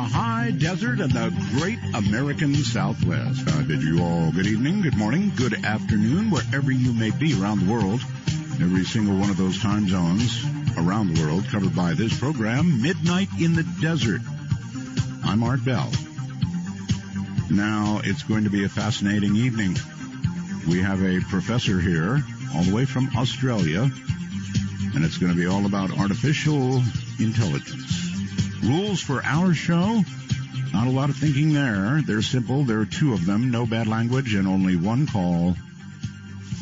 high desert of the great American Southwest. I bid you all good evening, good morning, good afternoon, wherever you may be around the world. Every single one of those time zones around the world covered by this program, Midnight in the Desert. I'm Art Bell. Now, it's going to be a fascinating evening. We have a professor here, all the way from Australia, and it's going to be all about artificial intelligence. Rules for our show? Not a lot of thinking there. They're simple. There are two of them, no bad language, and only one call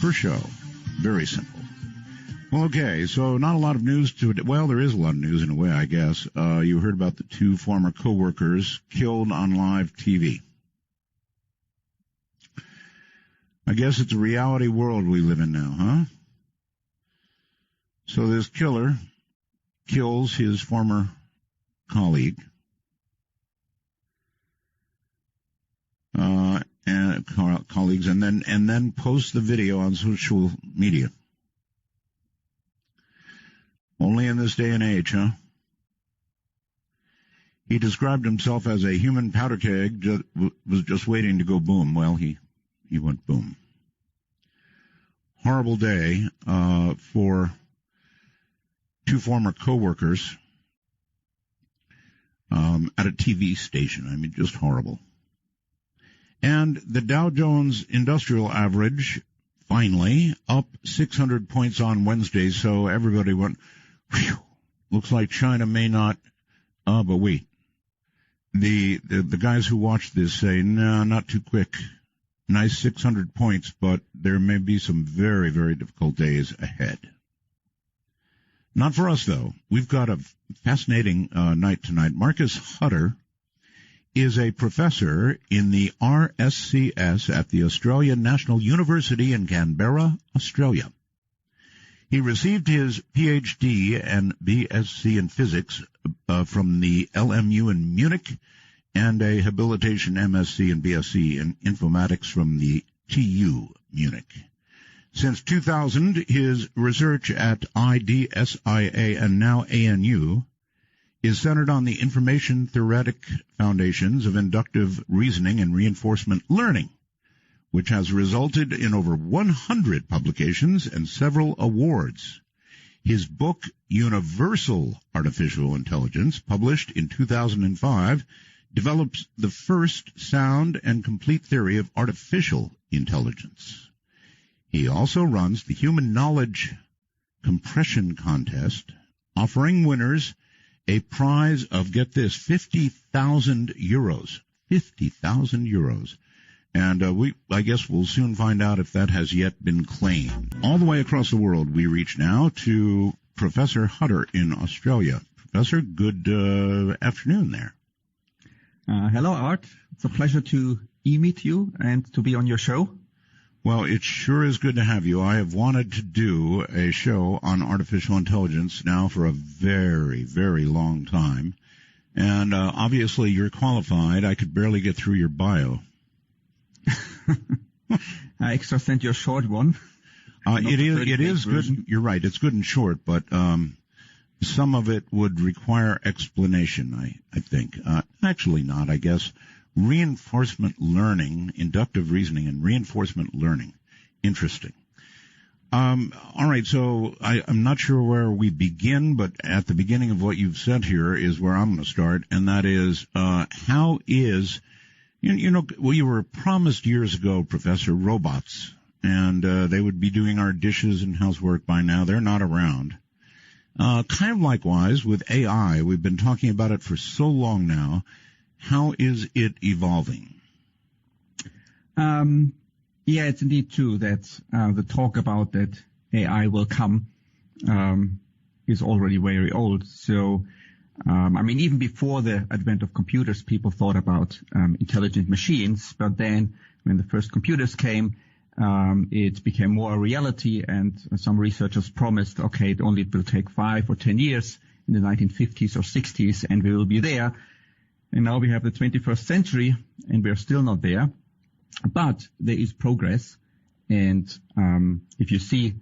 per show. Very simple. Well, okay, so not a lot of news to it. Well, there is a lot of news in a way, I guess. You heard about the two former co-workers killed on live TV. I guess it's a reality world we live in now, huh? So this killer kills his former colleague, and colleagues, and then posts the video on social media. Only in this day and age, huh? He described himself as a human powder keg, was just waiting to go boom. Well, he went boom. Horrible day for two former co-workers at a TV station. I mean, just horrible. And the Dow Jones Industrial Average, finally, up 600 points on Wednesday, so everybody went, whew, looks like China may not, but wait. The guys who watched this say, no, not too quick. Nice 600 points, but there may be some very, very difficult days ahead. Not for us, though. We've got a fascinating night tonight. PriceHotter is a professor in the RSCS at the Australian National University in Canberra, Australia. He received his PhD and BSc in physics from the LMU in Munich and a habilitation MSc and BSc in informatics from the TU Munich. Since 2000, his research at IDSIA and now ANU is centered on the information theoretic foundations of inductive reasoning and reinforcement learning, which has resulted in over 100 publications and several awards. His book, Universal Artificial Intelligence, published in 2005, develops the first sound and complete theory of artificial intelligence. He also runs the Human Knowledge Compression Contest, offering winners a prize of, get this, 50,000 euros. 50,000 euros. And I guess we'll soon find out if that has yet been claimed. All the way across the world, we reach now to Professor Hutter in Australia. Professor, good afternoon there. Hello, Art. It's a pleasure to meet you and to be on your show. Well, it sure is good to have you. I have wanted to do a show on artificial intelligence now for a very, very long time. And obviously you're qualified. I could barely get through your bio. I extra sent you a short one. It is good. You're right. It's good and short, but some of it would require explanation, I think. Actually not, I guess. Reinforcement learning, inductive reasoning, and reinforcement learning. Interesting. All right, so I'm not sure where we begin, but at the beginning of what you've said here is where I'm going to start, and that is, how is, you were promised years ago, Professor, robots, and they would be doing our dishes and housework by now. They're not around. Kind of likewise with AI. We've been talking about it for so long now. How is it evolving? Yeah, it's indeed true that the talk about that AI will come is already very old. So, even before the advent of computers, people thought about intelligent machines. But then when the first computers came, it became more a reality, and some researchers promised, okay, it will take 5 or 10 years in the 1950s or 60s, and we will be there. And now we have the 21st century, and we are still not there. But there is progress, and if you see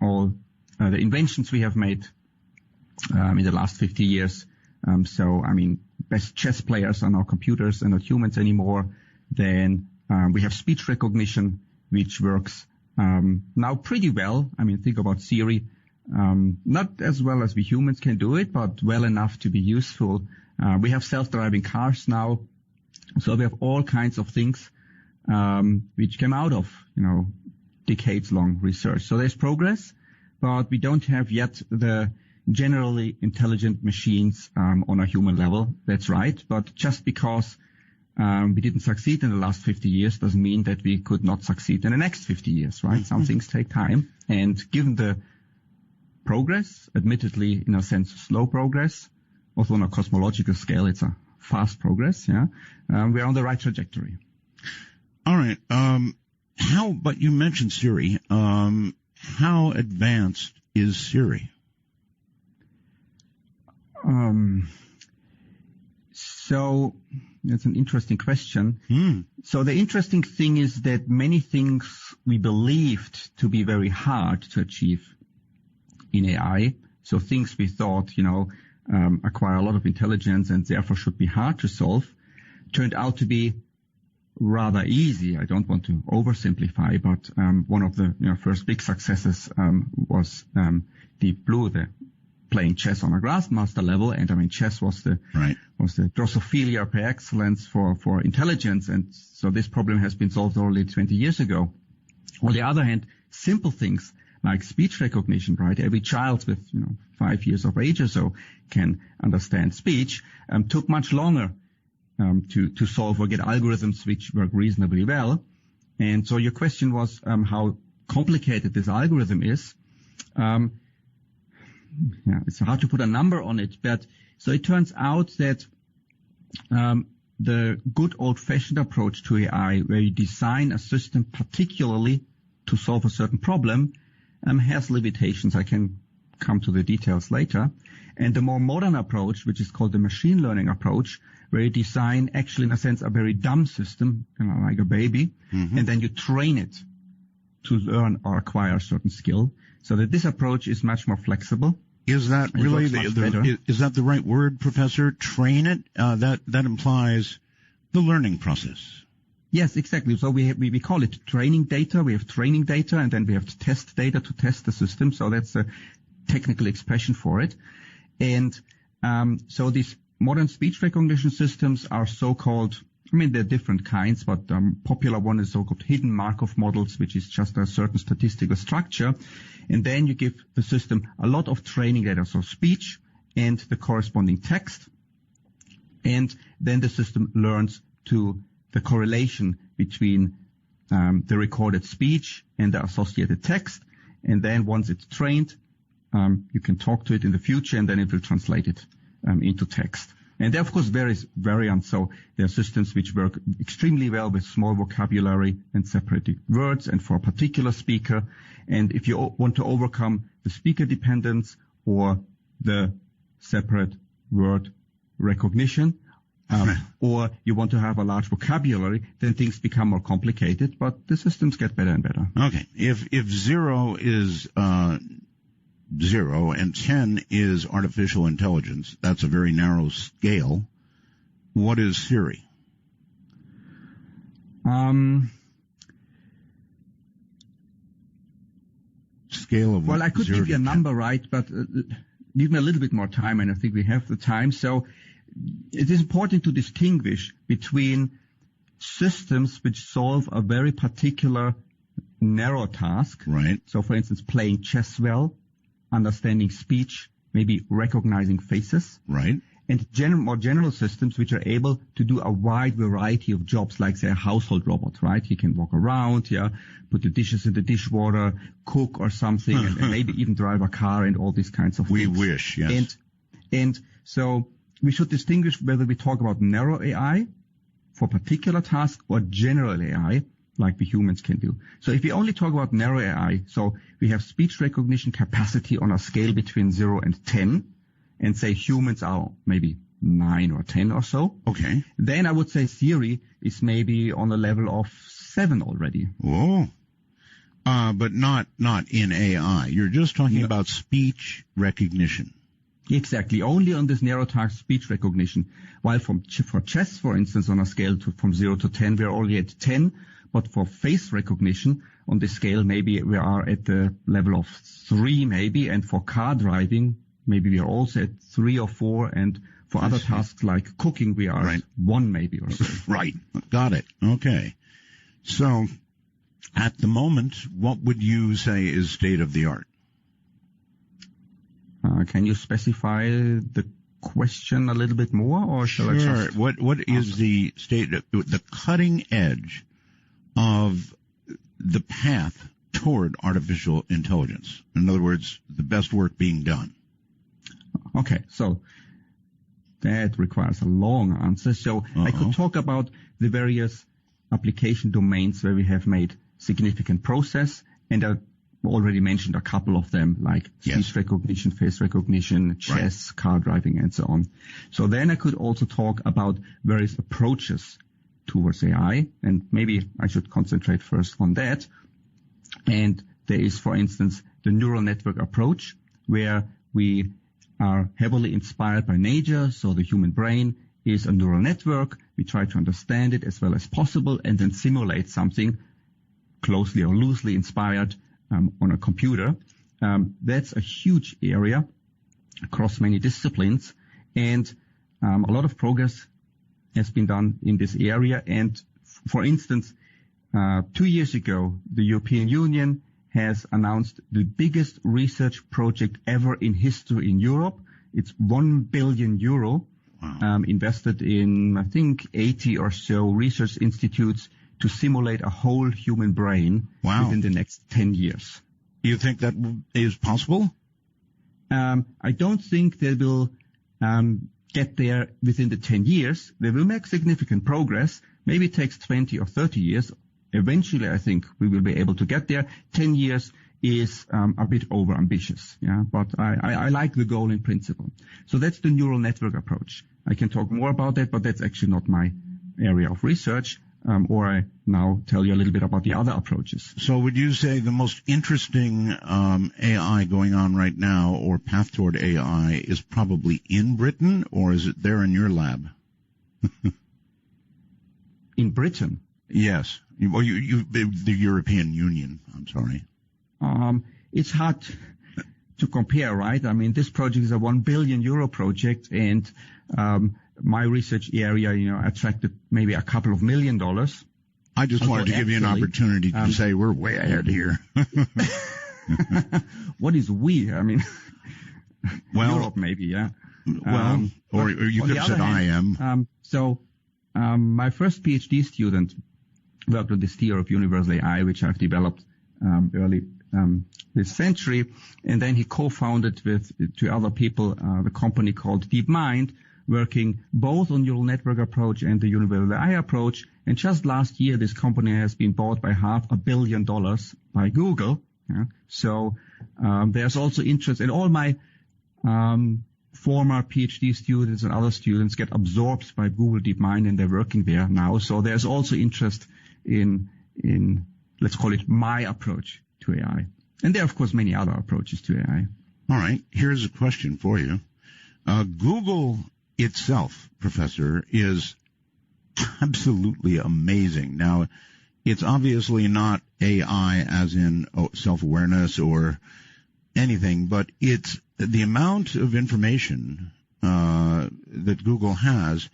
all the inventions we have made in the last 50 years, best chess players are now computers and not humans anymore. Then we have speech recognition, which works now pretty well. I mean, think about Siri. Not as well as we humans can do it, but well enough to be useful. We have self-driving cars now. So we have all kinds of things which came out of, decades-long research. So there's progress, but we don't have yet the generally intelligent machines on a human level. That's right. But just because we didn't succeed in the last 50 years doesn't mean that we could not succeed in the next 50 years, right? Some things take time. And given the progress, admittedly, in a sense, slow progress, also on a cosmological scale, it's a fast progress, we're on the right trajectory. All right. But you mentioned Siri. How advanced is Siri? So that's an interesting question. So the interesting thing is that many things we believed to be very hard to achieve in AI, so things we thought, acquire a lot of intelligence and therefore should be hard to solve, turned out to be rather easy. I don't want to oversimplify, but one of the first big successes was Deep Blue, the playing chess on a Grandmaster level. And I mean, chess was the Drosophila par excellence for intelligence. And so this problem has been solved already 20 years ago. On the other hand, simple things like speech recognition, right? Every child with 5 years of age or so can understand speech. Took much longer to solve or get algorithms which work reasonably well. And so your question was how complicated this algorithm is. It's hard to put a number on it, but so it turns out that the good old-fashioned approach to AI, where you design a system particularly to solve a certain problem, has limitations. I can come to the details later. And the more modern approach, which is called the machine learning approach, where you design actually, in a sense, a very dumb system, like a baby, and then you train it to learn or acquire a certain skill, so that this approach is much more flexible. Is that really is that the right word, Professor? Train it? That implies the learning process. Yes, exactly. So we call it training data. We have training data, and then we have test data to test the system. So that's a technical expression for it. And so these modern speech recognition systems are so-called, there are different kinds, but popular one is so-called hidden Markov models, which is just a certain statistical structure. And then you give the system a lot of training data, so speech and the corresponding text. And then the system learns to the correlation between the recorded speech and the associated text. And then once it's trained, you can talk to it in the future, and then it will translate it into text. And there, of course, various variants. So there are systems which work extremely well with small vocabulary and separated words and for a particular speaker. And if you want to overcome the speaker dependence or the separate word recognition, or you want to have a large vocabulary, then things become more complicated, but the systems get better and better. Okay. If 0 is 0 and 10 is artificial intelligence, that's a very narrow scale. What is Siri? Scale of what? Well, I could give you a number, right, but give me a little bit more time, and I think we have the time. So it is important to distinguish between systems which solve a very particular narrow task. Right. So, for instance, playing chess well, understanding speech, maybe recognizing faces. Right. And more general systems which are able to do a wide variety of jobs, like, say, a household robot, right? He can walk around, put the dishes in the dishwater, cook or something, and maybe even drive a car and all these kinds of things. We wish, yes. And so we should distinguish whether we talk about narrow AI for particular tasks or general AI, like the humans can do. So if we only talk about narrow AI, so we have speech recognition capacity on a scale between 0 and 10, and say humans are maybe 9 or 10 or so. Okay. Then I would say Siri is maybe on a level of 7 already. Oh. But not in AI. You're just talking about speech recognition. Exactly, only on this narrow task speech recognition. While for chess, for instance, on a scale from 0 to 10, we're already at 10. But for face recognition, on this scale, maybe we are at the level of 3, maybe. And for car driving, maybe we are also at 3 or 4. And for other tasks like cooking, we are at 1 maybe or so. Right. Got it. Okay. So at the moment, what would you say is state of the art? Can you specify the question a little bit more, or shall I just... What is the state, the cutting edge of the path toward artificial intelligence? In other words, the best work being done. Okay, so that requires a long answer. So I could talk about the various application domains where we have made significant progress, and I already mentioned a couple of them, like speech recognition, face recognition, chess, car driving, and so on. So then I could also talk about various approaches towards AI, and maybe I should concentrate first on that. And there is, for instance, the neural network approach, where we are heavily inspired by nature. So the human brain is a neural network. We try to understand it as well as possible and then simulate something closely or loosely inspired on a computer. That's a huge area across many disciplines, and a lot of progress has been done in this area. And for instance, 2 years ago, the European Union has announced the biggest research project ever in history in Europe. It's 1 billion euro invested in, I think, 80 or so research institutes to simulate a whole human brain within the next 10 years. You think that is possible? I don't think they will get there within the 10 years. They will make significant progress. Maybe it takes 20 or 30 years. Eventually, I think we will be able to get there. 10 years is a bit over-ambitious, but I like the goal in principle. So that's the neural network approach. I can talk more about that, but that's actually not my area of research. Or I now tell you a little bit about the other approaches. So would you say the most interesting AI going on right now, or path toward AI, is probably in Britain, or is it there in your lab? In Britain? Yes. Well, the European Union, I'm sorry. It's hard to compare, right? I mean, this project is a 1 billion euro project, and my research area, attracted maybe a couple of $1 million. I just wanted to give you an opportunity to say we're way ahead here. What is we? I mean, Europe maybe, yeah. Well, or you could have said I am. My first PhD student worked on this theory of universal AI, which I've developed early this century, and then he co-founded with 2 other people the company called DeepMind, working both on neural network approach and the universal AI approach. And just last year, this company has been bought by $500 million by Google. So there's also interest, and all my former PhD students and other students get absorbed by Google DeepMind, and they're working there now. So there's also interest in let's call it my approach to AI. And there are, of course, many other approaches to AI. All right. Here's a question for you. Google itself, Professor, is absolutely amazing. Now, it's obviously not AI as in self-awareness or anything, but it's the amount of information that Google has.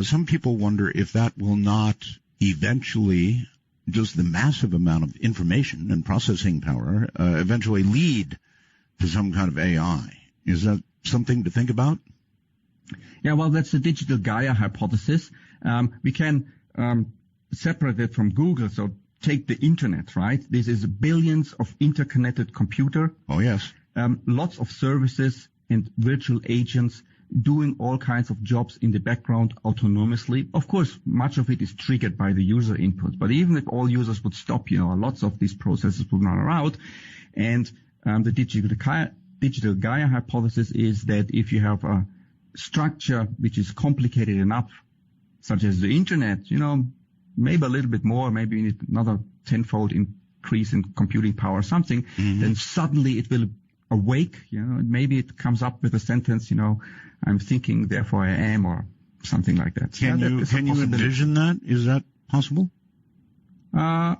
Some people wonder if that will not eventually, just the massive amount of information and processing power, eventually lead to some kind of AI. Is that something to think about? Yeah, well, that's the digital Gaia hypothesis. We can separate it from Google. So take the internet, right? This is billions of interconnected computer. Oh, yes. Lots of services and virtual agents doing all kinds of jobs in the background autonomously. Of course, much of it is triggered by the user input. But even if all users would stop, lots of these processes would run around. And the digital Gaia hypothesis is that if you have a structure which is complicated enough, such as the internet, maybe a little bit more, maybe you need another tenfold increase in computing power or something, then suddenly it will awake, maybe it comes up with a sentence, I'm thinking, therefore I am, or something like that. Can you envision that? Is that possible? I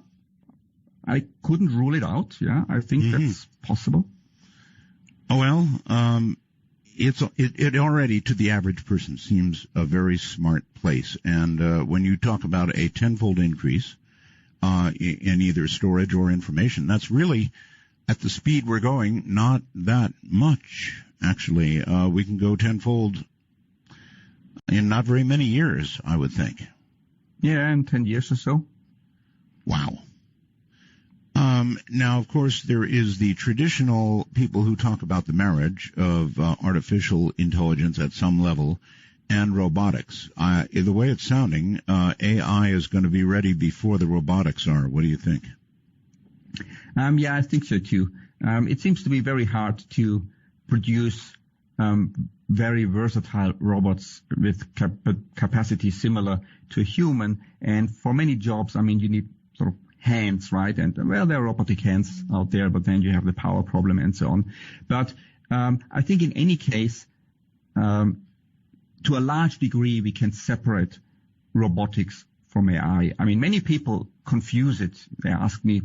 couldn't rule it out. Yeah, I think that's possible. Oh, well, it already to the average person seems a very smart place. And when you talk about a tenfold increase in either storage or information, that's really, at the speed we're going, not that much. Actually, we can go tenfold in not very many years, I would think. Yeah, in 10 years or so. Wow. Now, of course, there is the traditional people who talk about the marriage of artificial intelligence at some level and robotics. The way it's sounding, AI is going to be ready before the robotics are. What do you think? Yeah, I think so too. It seems to be very hard to produce very versatile robots with capacity similar to a human. And for many jobs, I mean, you need sort of hands, right? And well, there are robotic hands out there, but then you have the power problem and so on. But I think in any case, to a large degree, we can separate robotics from AI. I mean, many people confuse it. They ask me,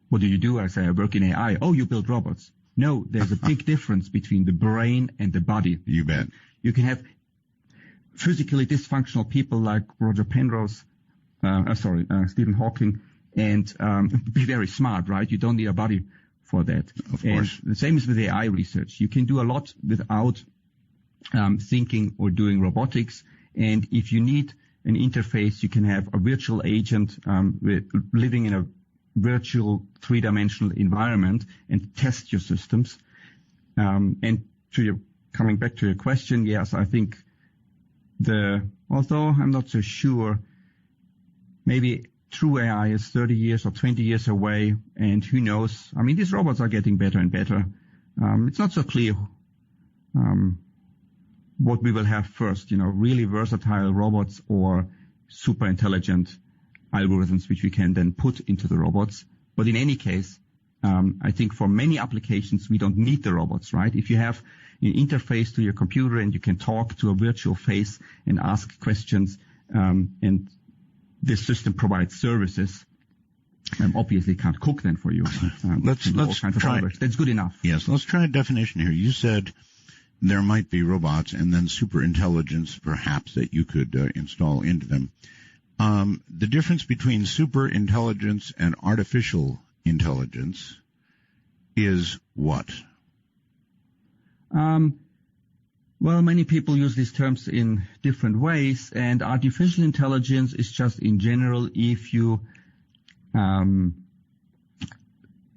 what do you do? I say, I work in AI. Oh, you build robots. No, there's a big difference between the brain and the body. You bet. You can have physically dysfunctional people like Roger Penrose, Stephen Hawking, and be very smart, right? You don't need a body for that. Of course. And the same is with AI research. You can do a lot without thinking or doing robotics. And if you need an interface, you can have a virtual agent living in a virtual three-dimensional environment and test your systems. And coming back to your question, yes, I think although I'm not so sure, maybe true AI is 30 years or 20 years away, and who knows? I mean, these robots are getting better and better. It's not so clear what we will have first, really versatile robots or super intelligent algorithms which we can then put into the robots. But in any case, I think for many applications, we don't need the robots, right? If you have an interface to your computer and you can talk to a virtual face and ask questions, and this system provides services, obviously can't cook then for you. Let's try. That's good enough. Yes, let's try a definition here. You said there might be robots and then super intelligence, perhaps, that you could install into them. The difference between super intelligence and artificial intelligence is what? Well, many people use these terms in different ways, and artificial intelligence is just in general if you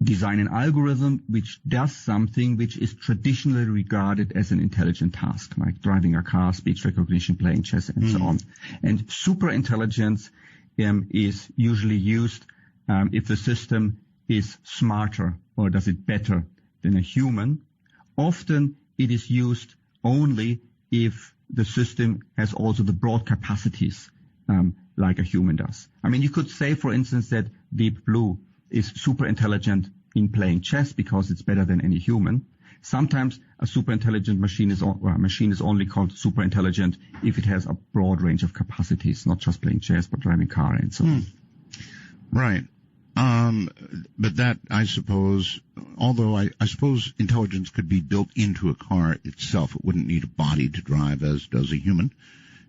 design an algorithm which does something which is traditionally regarded as an intelligent task, like driving a car, speech recognition, playing chess, and so on. And super intelligence is usually used if the system is smarter or does it better than a human. Often it is used only if the system has also the broad capacities like a human does. I mean, you could say, for instance, that Deep Blue is super intelligent in playing chess because it's better than any human. Sometimes a super intelligent machine is only called super intelligent if it has a broad range of capacities, not just playing chess, but driving car and so on. Right. But that, I suppose, although I suppose intelligence could be built into a car itself. It wouldn't need a body to drive as does a human.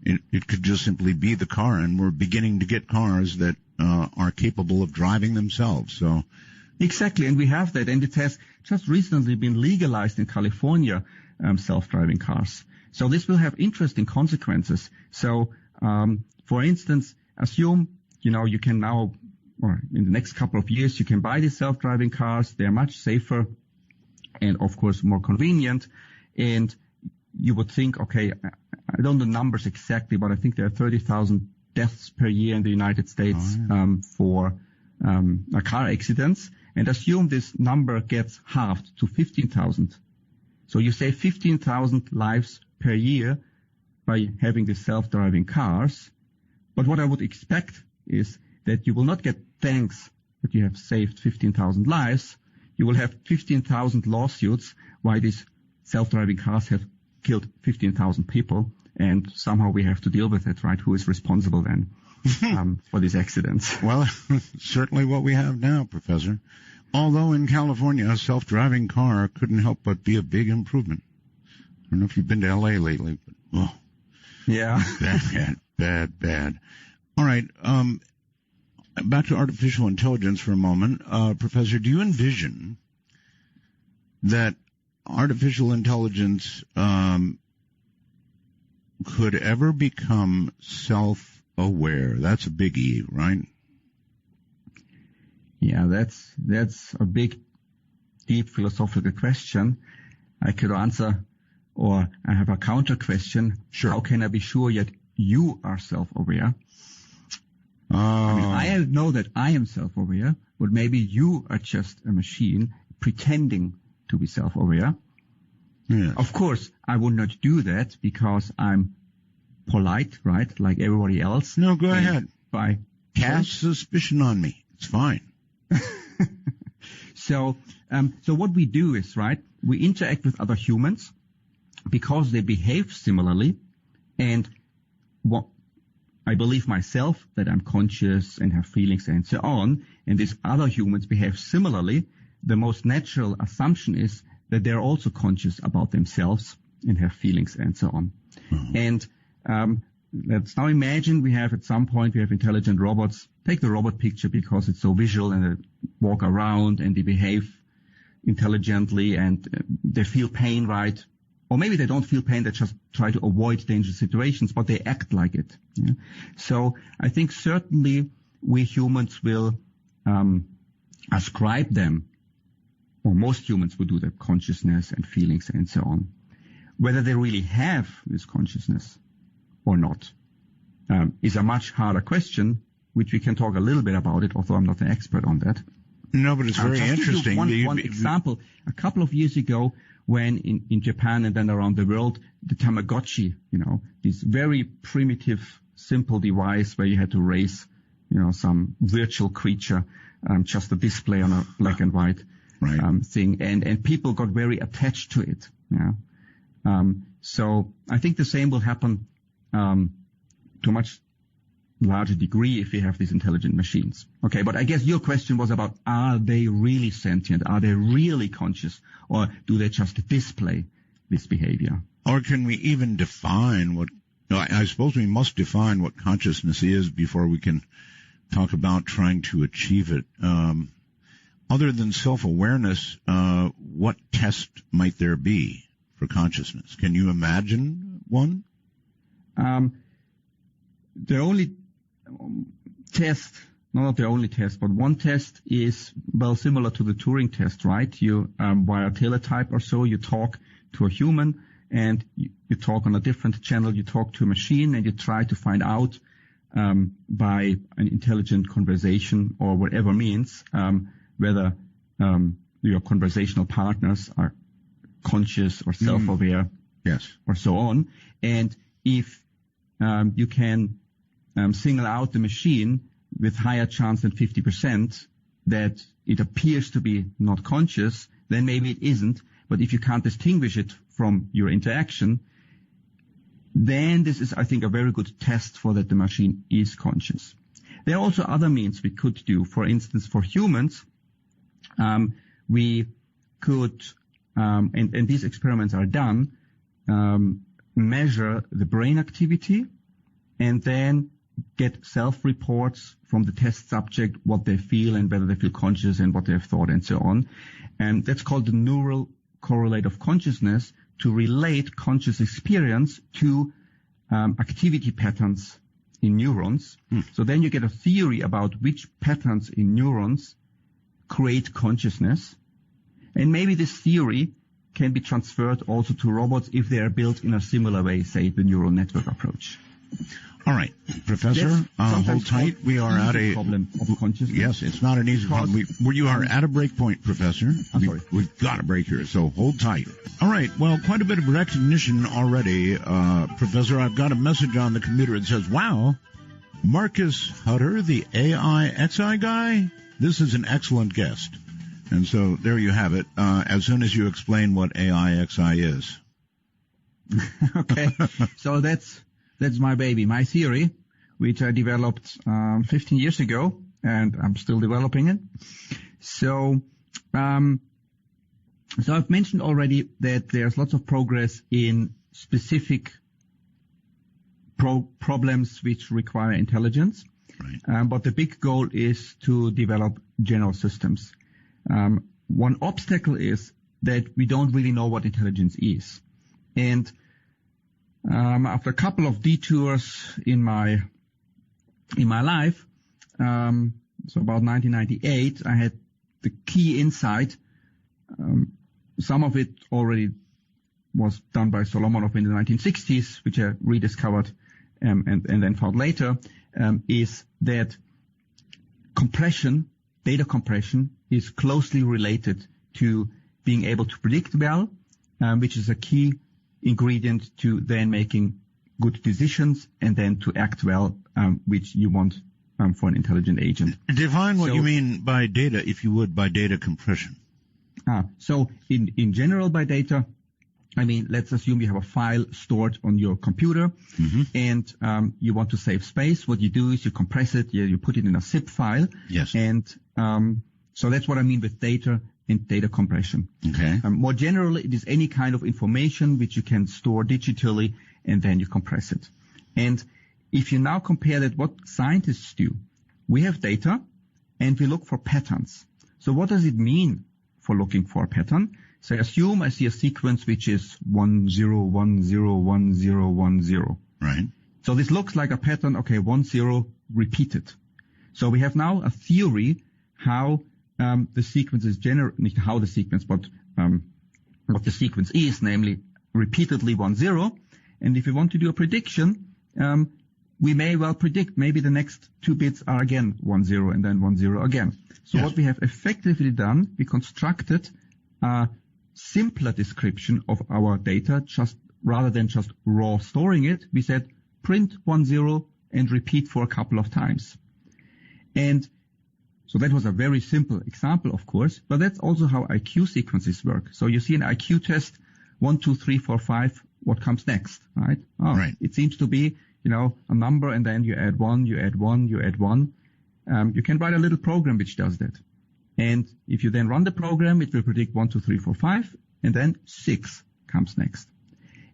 It could just simply be the car, and we're beginning to get cars that are capable of driving themselves. So exactly, and we have that, and it has just recently been legalized in California, self-driving cars. So this will have interesting consequences. So, for instance, assume, you can now, or in the next couple of years, you can buy these self-driving cars. They're much safer and, of course, more convenient. And you would think, okay, I don't know the numbers exactly, but I think there are 30,000 deaths per year in the United States for car accidents. And assume this number gets halved to 15,000. So you save 15,000 lives per year by having these self-driving cars. But what I would expect is that you will not get thanks that you have saved 15,000 lives. you will have 15,000 lawsuits why these self-driving cars have killed 15,000 people, and somehow we have to deal with it, right? Who is responsible then for these accidents? Well, certainly what we have now, Professor. Although in California, a self-driving car couldn't help but be a big improvement. I don't know if you've been to L.A. lately, but, oh. Yeah. Bad. All right. Back to artificial intelligence for a moment. Professor, do you envision that artificial intelligence could ever become self-aware? That's a big E, right? Yeah, that's a big, deep philosophical question. I could answer, or I have a counter question. Sure. How can I be sure that you are self-aware? I know that I am self-aware, but maybe you are just a machine pretending to be self-aware. Yes. Of course, I would not do that because I'm polite, right, like everybody else. No, go ahead. Cast suspicion on me. It's fine. So what we do is, right, we interact with other humans because they behave similarly, and what I believe myself that I'm conscious and have feelings and so on, and these other humans behave similarly. The most natural assumption is that they're also conscious about themselves and have feelings and so on. Mm-hmm. And let's now imagine we have intelligent robots. Take the robot picture because it's so visual, and they walk around and they behave intelligently and they feel pain, right? Or maybe they don't feel pain, they just try to avoid dangerous situations, but they act like it. Yeah? So I think certainly we humans will ascribe them, or most humans will do that, consciousness and feelings and so on. Whether they really have this consciousness or not is a much harder question, which we can talk a little bit about it, although I'm not an expert on that. No, but it's very interesting. One example, a couple of years ago, when in Japan and then around the world, the Tamagotchi, this very primitive, simple device where you had to raise, some virtual creature, just a display on a black and white thing, and people got very attached to it. Yeah. So I think the same will happen to a much larger degree if we have these intelligent machines. Okay, but I guess your question was about, are they really sentient? Are they really conscious? Or do they just display this behavior? Or can we even define what, I suppose we must define what consciousness is before we can talk about trying to achieve it. Other than self-awareness, what test might there be for consciousness? Can you imagine one? The only test, not the only test, but one test is, well, similar to the Turing test, right? You, via teletype or so, you talk to a human and you talk on a different channel, you talk to a machine and you try to find out, by an intelligent conversation or whatever means, whether, your conversational partners are conscious or self-aware. Yes. Or so on. And if, you can, single out the machine with higher chance than 50% that it appears to be not conscious, then maybe it isn't. But if you can't distinguish it from your interaction, then this is, I think, a very good test for that the machine is conscious. There are also other means we could do. For instance, for humans, we could, and these experiments are done, measure the brain activity and then get self-reports from the test subject, what they feel and whether they feel conscious and what they have thought and so on. And that's called the neural correlate of consciousness, to relate conscious experience to activity patterns in neurons. So then you get a theory about which patterns in neurons create consciousness. And maybe this theory can be transferred also to robots if they are built in a similar way, say the neural network approach. All right, Professor, hold tight. We are at a problem of consciousness. Yes, it's not an easy problem. You are at a break point, Professor. I'm sorry. We've got a break here, so hold tight. All right, well, quite a bit of recognition already, Professor. I've got a message on the computer. It says, wow, Marcus Hutter, the AI XI guy, this is an excellent guest. And so there you have it. As soon as you explain what AIXI is. Okay. So that's my baby, my theory, which I developed 15 years ago, and I'm still developing it. So I've mentioned already that there's lots of progress in specific problems which require intelligence. Right. But the big goal is to develop general systems. One obstacle is that we don't really know what intelligence is. And after a couple of detours in my life, so about 1998, I had the key insight. Some of it already was done by Solomonov in the 1960s, which I rediscovered and then found later, is that data compression, is closely related to being able to predict well, which is a key ingredient to then making good decisions and then to act well, which you want for an intelligent agent. Define what you mean by data, if you would, by data compression. So in general, by data, I mean, let's assume you have a file stored on your computer, and you want to save space. What you do is you compress it, you put it in a zip file. Yes. And so that's what I mean with data and data compression. Okay. More generally, it is any kind of information which you can store digitally, and then you compress it. And if you now compare that, what scientists do, we have data, and we look for patterns. So what does it mean for looking for a pattern? So I assume I see a sequence which is 1 0 1 0 1 0 1 0. Right. So this looks like a pattern. Okay, 1 0 repeated. So we have now a theory how the sequence is not how the sequence, but what the sequence is, namely repeatedly 1 0. And if we want to do a prediction, we may well predict maybe the next 2 bits are again 1 0 and then 1 0 again. So what we have effectively done, we constructed a simpler description of our data, just rather than just raw storing it. We said print 1 0 and repeat for a couple of times. And so that was a very simple example, of course, but that's also how IQ sequences work. So you see an IQ test, 1, 2, 3, 4, 5, what comes next, right? Right. It seems to be, a number, and then you add 1, you add 1, you add 1. You can write a little program which does that. And if you then run the program, it will predict 1, 2, 3, 4, 5, and then 6 comes next.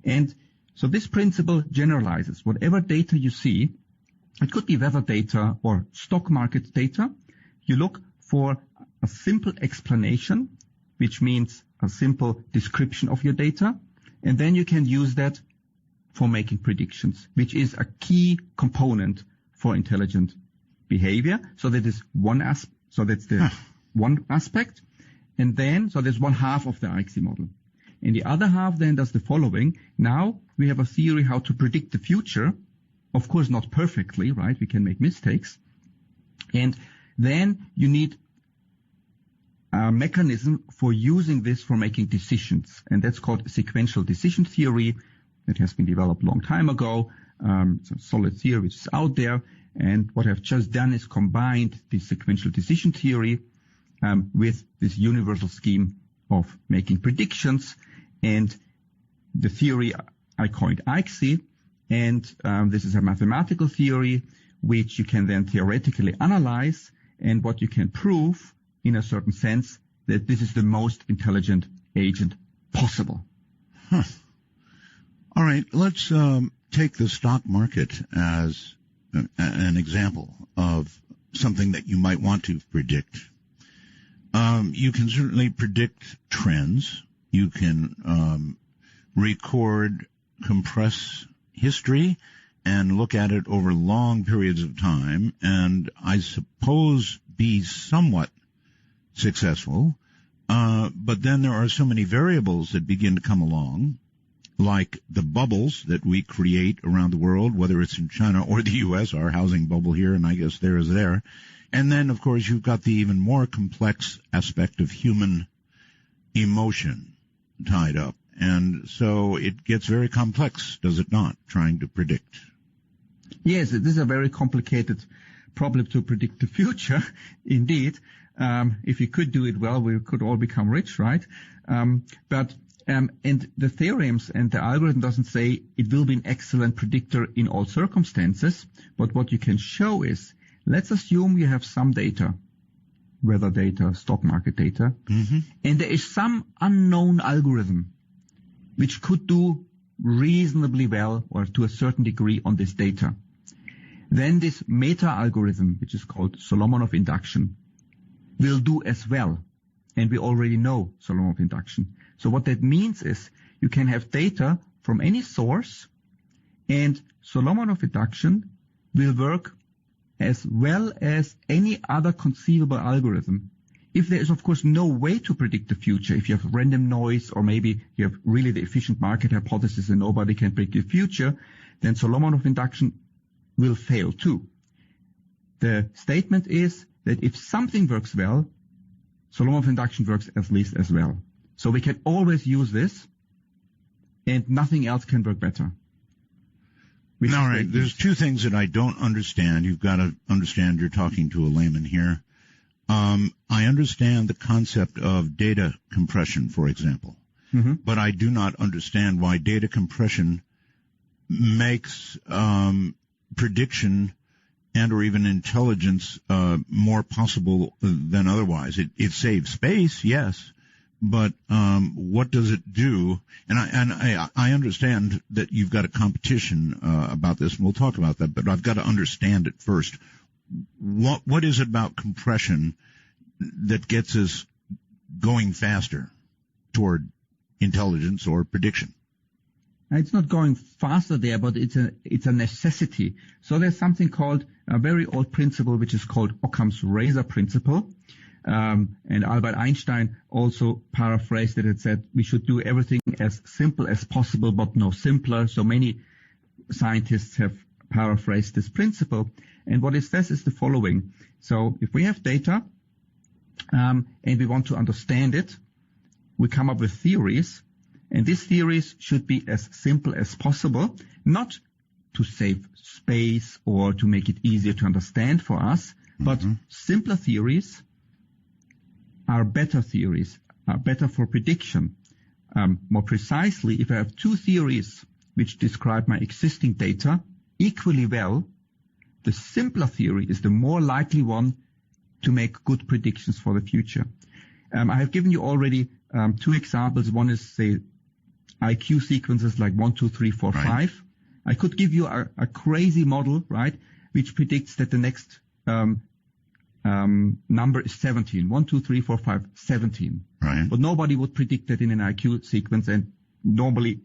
And so this principle generalizes. Whatever data you see, it could be weather data or stock market data, you look for a simple explanation, which means a simple description of your data, and then you can use that for making predictions, which is a key component for intelligent behavior. So that is one aspect. So that's the one aspect. And then, so there's one half of the IXI model. And the other half then does the following. Now we have a theory how to predict the future. Of course, not perfectly, right? We can make mistakes. And then you need a mechanism for using this for making decisions. And that's called sequential decision theory. That has been developed a long time ago. It's a solid theory which is out there. And what I've just done is combined this sequential decision theory with this universal scheme of making predictions. And the theory I coined IXI. And this is a mathematical theory which you can then theoretically analyze. And what you can prove in a certain sense that this is the most intelligent agent possible. All right, let's take the stock market as an example of something that you might want to predict. You can certainly predict trends. You can record, compress history and look at it over long periods of time, and I suppose be somewhat successful. But then there are so many variables that begin to come along, like the bubbles that we create around the world, whether it's in China or the U.S., our housing bubble here, and I guess there is there. And then, of course, you've got the even more complex aspect of human emotion tied up. And so it gets very complex, does it not, trying to predict? Yes, this is a very complicated problem to predict the future, indeed. If we could do it well, we could all become rich, right? And the theorems and the algorithm doesn't say it will be an excellent predictor in all circumstances, but what you can show is, let's assume you have some data, weather data, stock market data, and there is some unknown algorithm which could do reasonably well or to a certain degree on this data. Then this meta algorithm, which is called Solomonov induction, will do as well. And we already know Solomonov induction. So what that means is you can have data from any source, and Solomonov induction will work as well as any other conceivable algorithm. If there is, of course, no way to predict the future, if you have random noise or maybe you have really the efficient market hypothesis and nobody can predict the future, then Solomonov induction will fail too. The statement is that if something works well, Solomonov induction works at least as well. So we can always use this, and nothing else can work better. All right, there's two things that I don't understand. You've got to understand you're talking to a layman here. I understand the concept of data compression, for example, but I do not understand why data compression makes prediction and or even intelligence more possible than otherwise. It saves space, yes, but what does it do? And I understand that you've got a competition about this, and we'll talk about that, but I've got to understand it first. What is it about compression that gets us going faster toward intelligence or prediction? It's not going faster there, but it's a necessity. So there's something called a very old principle, which is called Occam's razor principle. And Albert Einstein also paraphrased it and said we should do everything as simple as possible, but no simpler. So many scientists have paraphrased this principle. And what it says is the following. So if we have data and we want to understand it, we come up with theories. And these theories should be as simple as possible, not to save space or to make it easier to understand for us, but simpler theories are better for prediction. More precisely, if I have two theories which describe my existing data equally well, the simpler theory is the more likely one to make good predictions for the future. I have given you already two examples. One is, say, IQ sequences like 1, 2, 3, 4, 5. I could give you a crazy model, right, which predicts that the next number is 17. 1, 2, 3, 4, 5, 17. Right. But nobody would predict that in an IQ sequence, and normally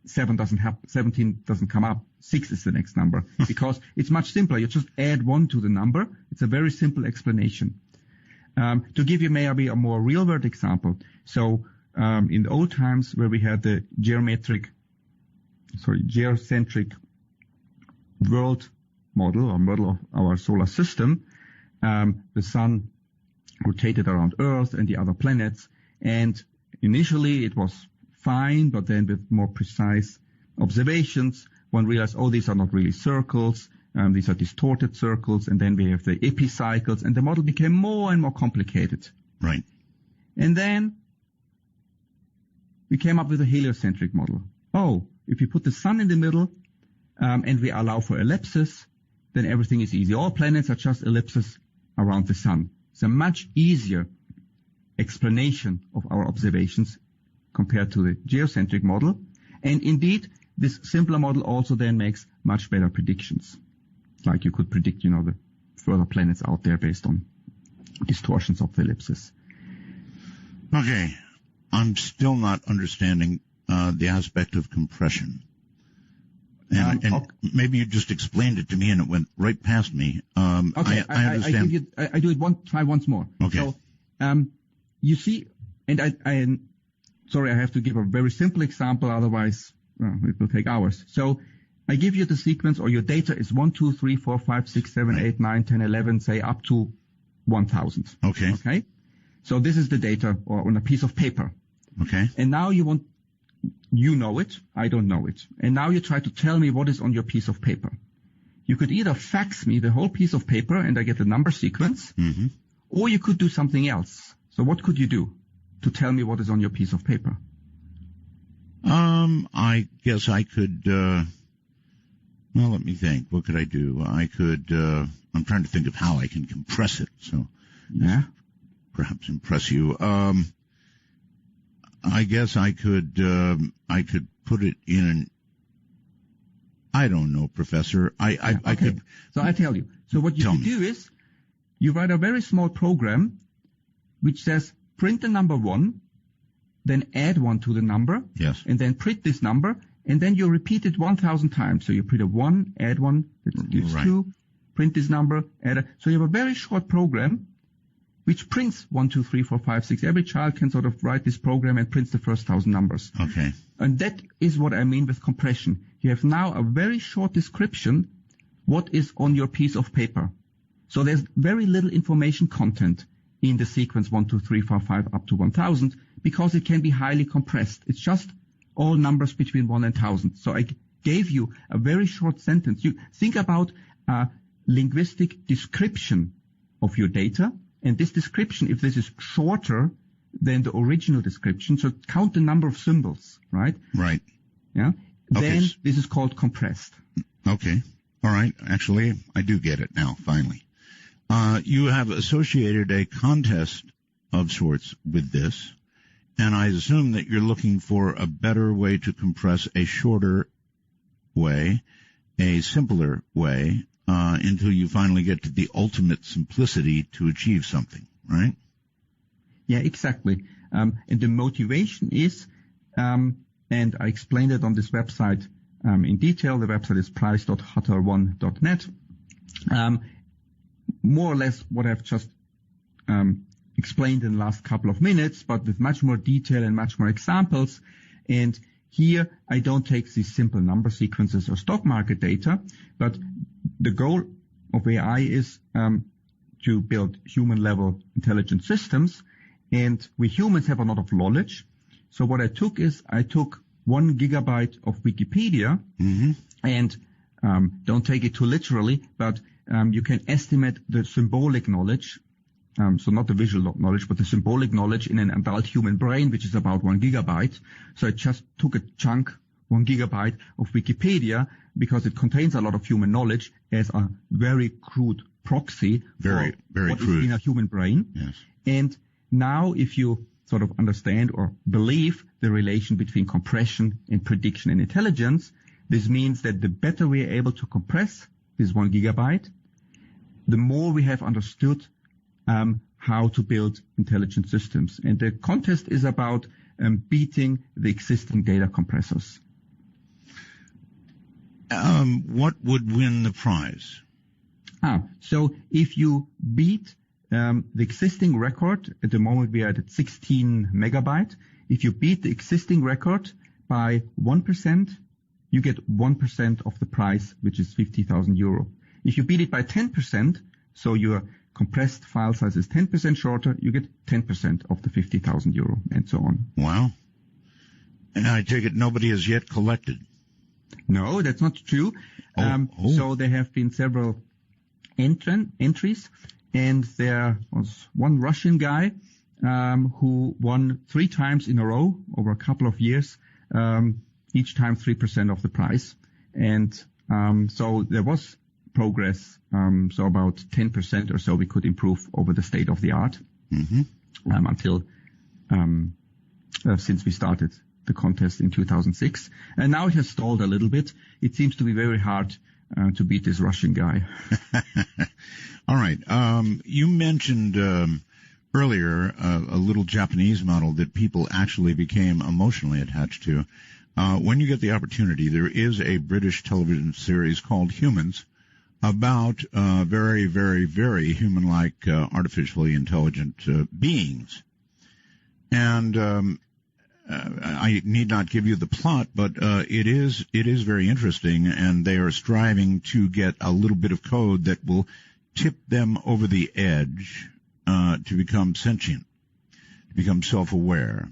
17 doesn't come up. 6 is the next number because it's much simpler. You just add 1 to the number. It's a very simple explanation. To give you maybe a more real-world example, so in the old times where we had the geocentric world model or model of our solar system, the sun rotated around Earth and the other planets, and initially it was fine, but then with more precise observations, one realized, these are not really circles, these are distorted circles, and then we have the epicycles, and the model became more and more complicated. Right. And then we came up with a heliocentric model. If you put the sun in the middle and we allow for ellipses, then everything is easy. All planets are just ellipses around the sun. It's a much easier explanation of our observations compared to the geocentric model. And indeed, this simpler model also then makes much better predictions. Like you could predict, the further planets out there based on distortions of the ellipses. Okay. I'm still not understanding the aspect of compression. And maybe you just explained it to me and it went right past me. Okay, I understand. I do it try once more. Okay. So, you see, and sorry, I have to give a very simple example, otherwise it will take hours. So I give you the sequence, or your data is 1, 2, 3, 4, 5, 6, 7, 8, 9, 10, 11, say up to 1,000. Okay. Okay. So this is the data on a piece of paper. Okay. And now you know it, I don't know it. And now you try to tell me what is on your piece of paper. you could either fax me the whole piece of paper and I get the number sequence, or you could do something else. So what could you do to tell me what is on your piece of paper? I guess I could, well, let me think. What could I do? I could, I'm trying to think of how I can compress it. So yeah, perhaps impress you. I guess I could put it in an, I don't know, Professor. I could. So I tell you. So what you could do is you write a very small program which says print the number 1, then add 1 to the number, yes, and then print this number, and then you repeat it 1,000 times. So you print a 1, add 1, that gives 2, print this number, add. So you have a very short program which prints 1, 2, 3, 4, 5, 6. Every child can sort of write this program and prints the first 1,000 numbers. Okay. And that is what I mean with compression. You have now a very short description what is on your piece of paper. So there's very little information content in the sequence 1, 2, 3, 4, 5 up to 1,000 because it can be highly compressed. It's just all numbers between 1 and 1,000. So I gave you a very short sentence. You think about a linguistic description of your data. And this description, if this is shorter than the original description, so count the number of symbols, right? Right. Yeah. Okay. Then this is called compressed. Okay. All right. Actually, I do get it now, finally. You have associated a contest of sorts with this, and I assume that you're looking for a better way to compress a shorter way, a simpler way, until you finally get to the ultimate simplicity to achieve something, right? Yeah, exactly. And the motivation is, and I explained it on this website in detail. The website is price.hotter1.net. More or less what I've just explained in the last couple of minutes, but with much more detail and much more examples. And here, I don't take these simple number sequences or stock market data, but the goal of AI is to build human-level intelligent systems, and we humans have a lot of knowledge. So what I took is I took 1 gigabyte of Wikipedia, and don't take it too literally, but you can estimate the symbolic knowledge, so not the visual knowledge, but the symbolic knowledge in an adult human brain, which is about 1 gigabyte. So I just took a chunk, 1 gigabyte of Wikipedia, because it contains a lot of human knowledge as a very crude proxy very what crude is in a human brain. Yes. And now if you sort of understand or believe the relation between compression and prediction and intelligence, this means that the better we are able to compress this 1 gigabyte, the more we have understood how to build intelligent systems. And the contest is about beating the existing data compressors. What would win the prize? So if you beat the existing record, at the moment we are at 16 megabyte. If you beat the existing record by 1%, you get 1% of the price, which is 50,000 euro. If you beat it by 10%, so your compressed file size is 10% shorter, you get 10% of the 50,000 euro, and so on. Wow. And I take it nobody has yet collected. No, that's not true. So there have been several entries, and there was one Russian guy who won 3 times in a row over a couple of years, each time 3% of the price. And so there was progress, so about 10% or so we could improve over the state of the art until since we started the contest in 2006. And now it has stalled a little bit. It seems to be very hard to beat this Russian guy. All right. You mentioned earlier a little Japanese model that people actually became emotionally attached to. When you get the opportunity, there is a British television series called Humans about very, very, very human-like artificially intelligent beings. And I need not give you the plot, but it is very interesting, and they are striving to get a little bit of code that will tip them over the edge to become sentient, to become self-aware.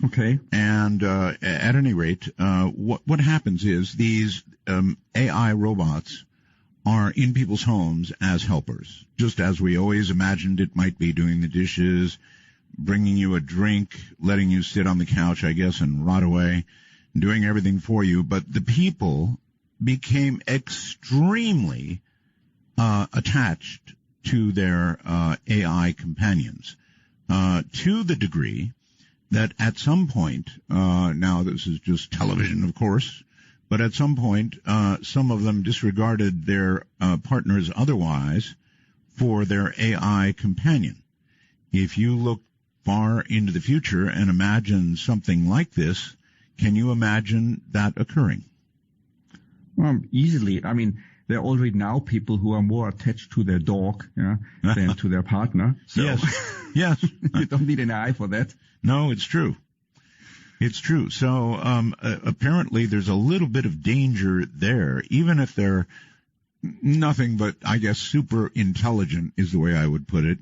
Okay. And at any rate, what happens is these AI robots are in people's homes as helpers, just as we always imagined it might be, doing the dishes, bringing you a drink, letting you sit on the couch, I guess, and rot away, doing everything for you. But the people became extremely attached to their AI companions, to the degree that at some point, now this is just television, of course, but at some point, some of them disregarded their partners otherwise for their AI companion. If you look far into the future and imagine something like this, can you imagine that occurring? Easily. I mean, there are already now people who are more attached to their dog than to their partner. So Yes. You don't need an eye for that. No, it's true. It's true. So apparently there's a little bit of danger there, even if they're nothing but, I guess, super intelligent is the way I would put it.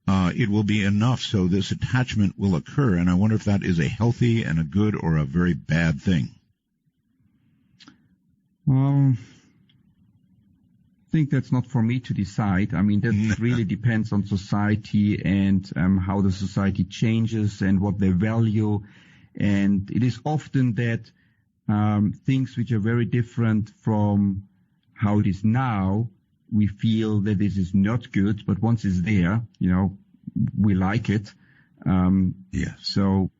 It will be enough so this attachment will occur, and I wonder if that is a healthy and a good or a very bad thing. I think that's not for me to decide. I mean, that really depends on society and how the society changes and what they value. And it is often that things which are very different from how it is now, we feel that this is not good, but once it's there, we like it. Yes. So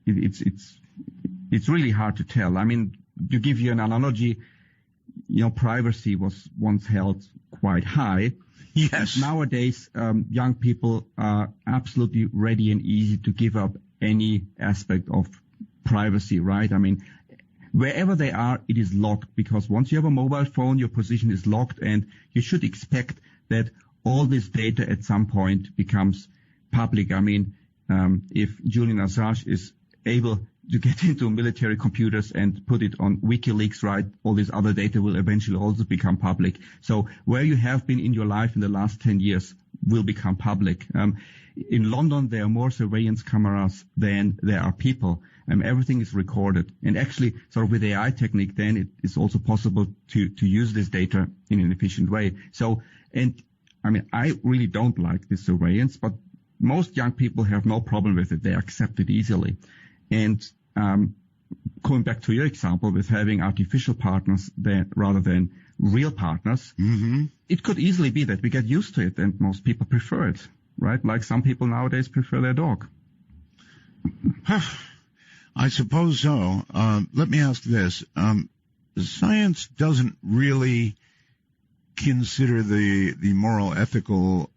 it's really hard to tell. I mean, to give you an analogy, privacy was once held quite high. Yes. Nowadays, young people are absolutely ready and easy to give up any aspect of privacy, right? I mean, wherever they are, it is locked, because once you have a mobile phone, your position is locked, and you should expect that all this data at some point becomes public. I mean, if Julian Assange is able to get into military computers and put it on WikiLeaks, right, all this other data will eventually also become public. So where you have been in your life in the last 10 years will become public. In London, there are more surveillance cameras than there are people. Everything is recorded. And actually, sort of with AI technique, then it is also possible to use this data in an efficient way. So, and I mean, I really don't like this surveillance, but most young people have no problem with it. They accept it easily. And going back to your example with having artificial partners rather than real partners, it could easily be that we get used to it and most people prefer it, right? Like some people nowadays prefer their dog. I suppose so. Let me ask this. Science doesn't really consider the moral, ethical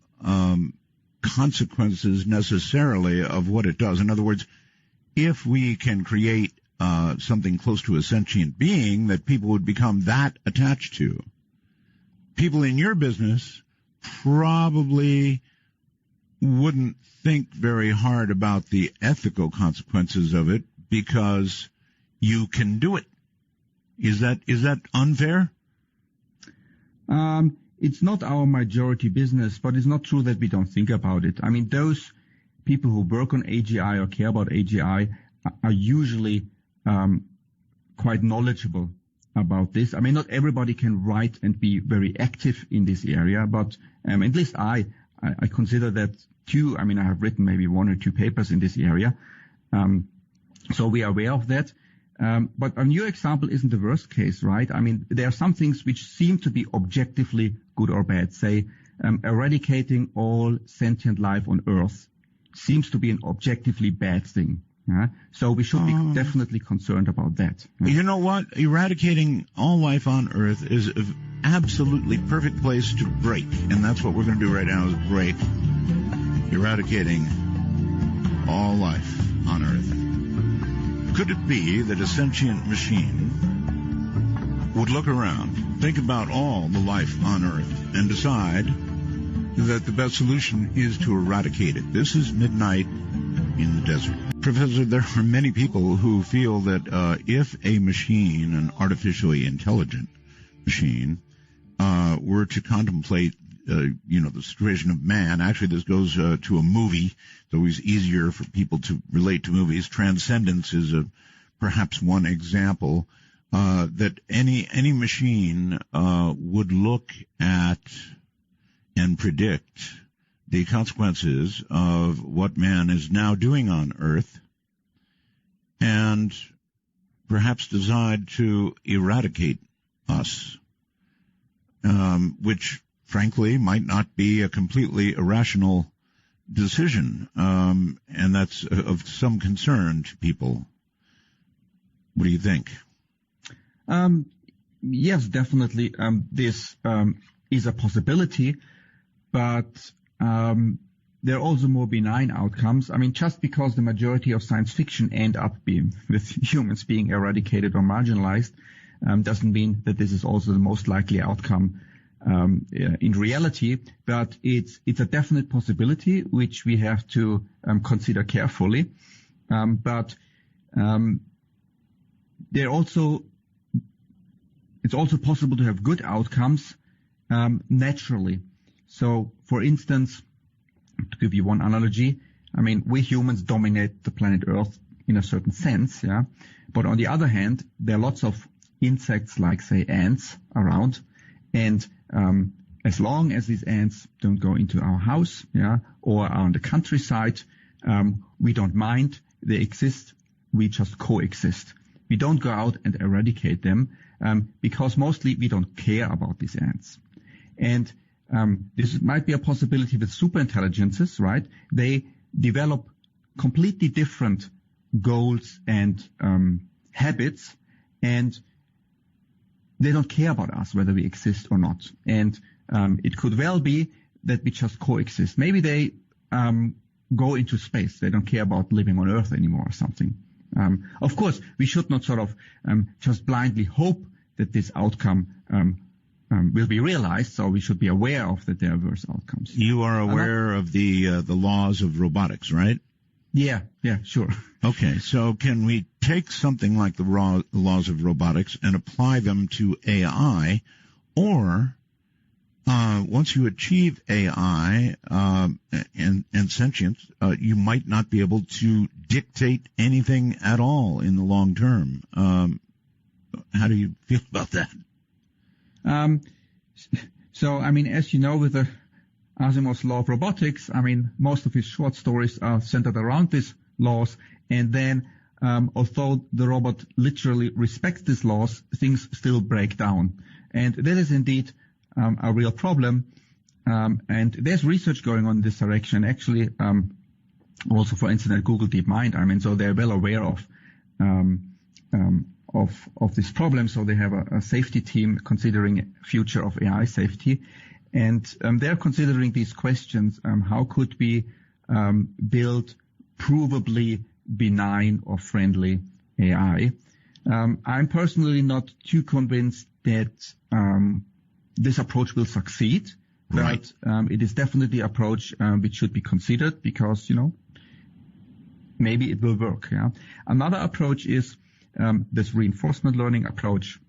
consequences necessarily of what it does. In other words, if we can create something close to a sentient being that people would become that attached to, people in your business probably wouldn't think very hard about the ethical consequences of it because you can do it. Is that unfair? It's not our majority business, but it's not true that we don't think about it. I mean, those people who work on AGI or care about AGI are usually quite knowledgeable about this. I mean, not everybody can write and be very active in this area, but at least I consider that too. I mean, I have written maybe 1 or 2 papers in this area. So we are aware of that. But your example isn't the worst case, right? I mean, there are some things which seem to be objectively good or bad. Say, eradicating all sentient life on Earth seems to be an objectively bad thing. So we should be definitely concerned about that. You know what? Eradicating all life on Earth is an absolutely perfect place to break. And that's what we're going to do right now, is break. Eradicating all life on Earth. Could it be that a sentient machine would look around, think about all the life on Earth, and decide that the best solution is to eradicate it? This is midnight in the desert. Professor, there are many people who feel that if a machine, an artificially intelligent machine, were to contemplate the situation of man. Actually, this goes to a movie. It's always easier for people to relate to movies. Transcendence is perhaps one example that any machine would look at and predict the consequences of what man is now doing on Earth, and perhaps decide to eradicate us, which frankly might not be a completely irrational decision, and that's of some concern to people. What do you think? Yes, definitely. This is a possibility, but there are also more benign outcomes. I mean, just because the majority of science fiction end up being with humans being eradicated or marginalized, doesn't mean that this is also the most likely outcome in reality. But it's a definite possibility which we have to consider carefully. But it's also possible to have good outcomes naturally. So, for instance, to give you one analogy, I mean, we humans dominate the planet Earth in a certain sense, yeah. But on the other hand, there are lots of insects like, say, ants around, and as long as these ants don't go into our house, yeah, or are on the countryside, we don't mind. They exist. We just coexist. We don't go out and eradicate them because mostly we don't care about these ants. And this might be a possibility with superintelligences, right? They develop completely different goals and habits, and they don't care about us, whether we exist or not. And it could well be that we just coexist. Maybe they go into space. They don't care about living on Earth anymore or something. Of course, we should not sort of just blindly hope that this outcome will be realized, so we should be aware of that there are worse outcomes. You are aware of the laws of robotics, right? Yeah, sure. Okay, so can we take something like the laws of robotics and apply them to AI, or once you achieve AI and sentience, you might not be able to dictate anything at all in the long term. How do you feel about that? So, I mean, as you know, with the Asimov's law of robotics, I mean, most of his short stories are centered around these laws. And then, although the robot literally respects these laws, things still break down. And that is indeed a real problem. And there's research going on in this direction. Actually, also, for instance, at Google DeepMind. I mean, so they're well aware of this problem. So they have a safety team considering future of AI safety. And they're considering these questions. How could we build provably benign or friendly AI? I'm personally not too convinced that this approach will succeed. Right. But it is definitely an approach which should be considered because, maybe it will work. Yeah. Another approach is this reinforcement learning approach,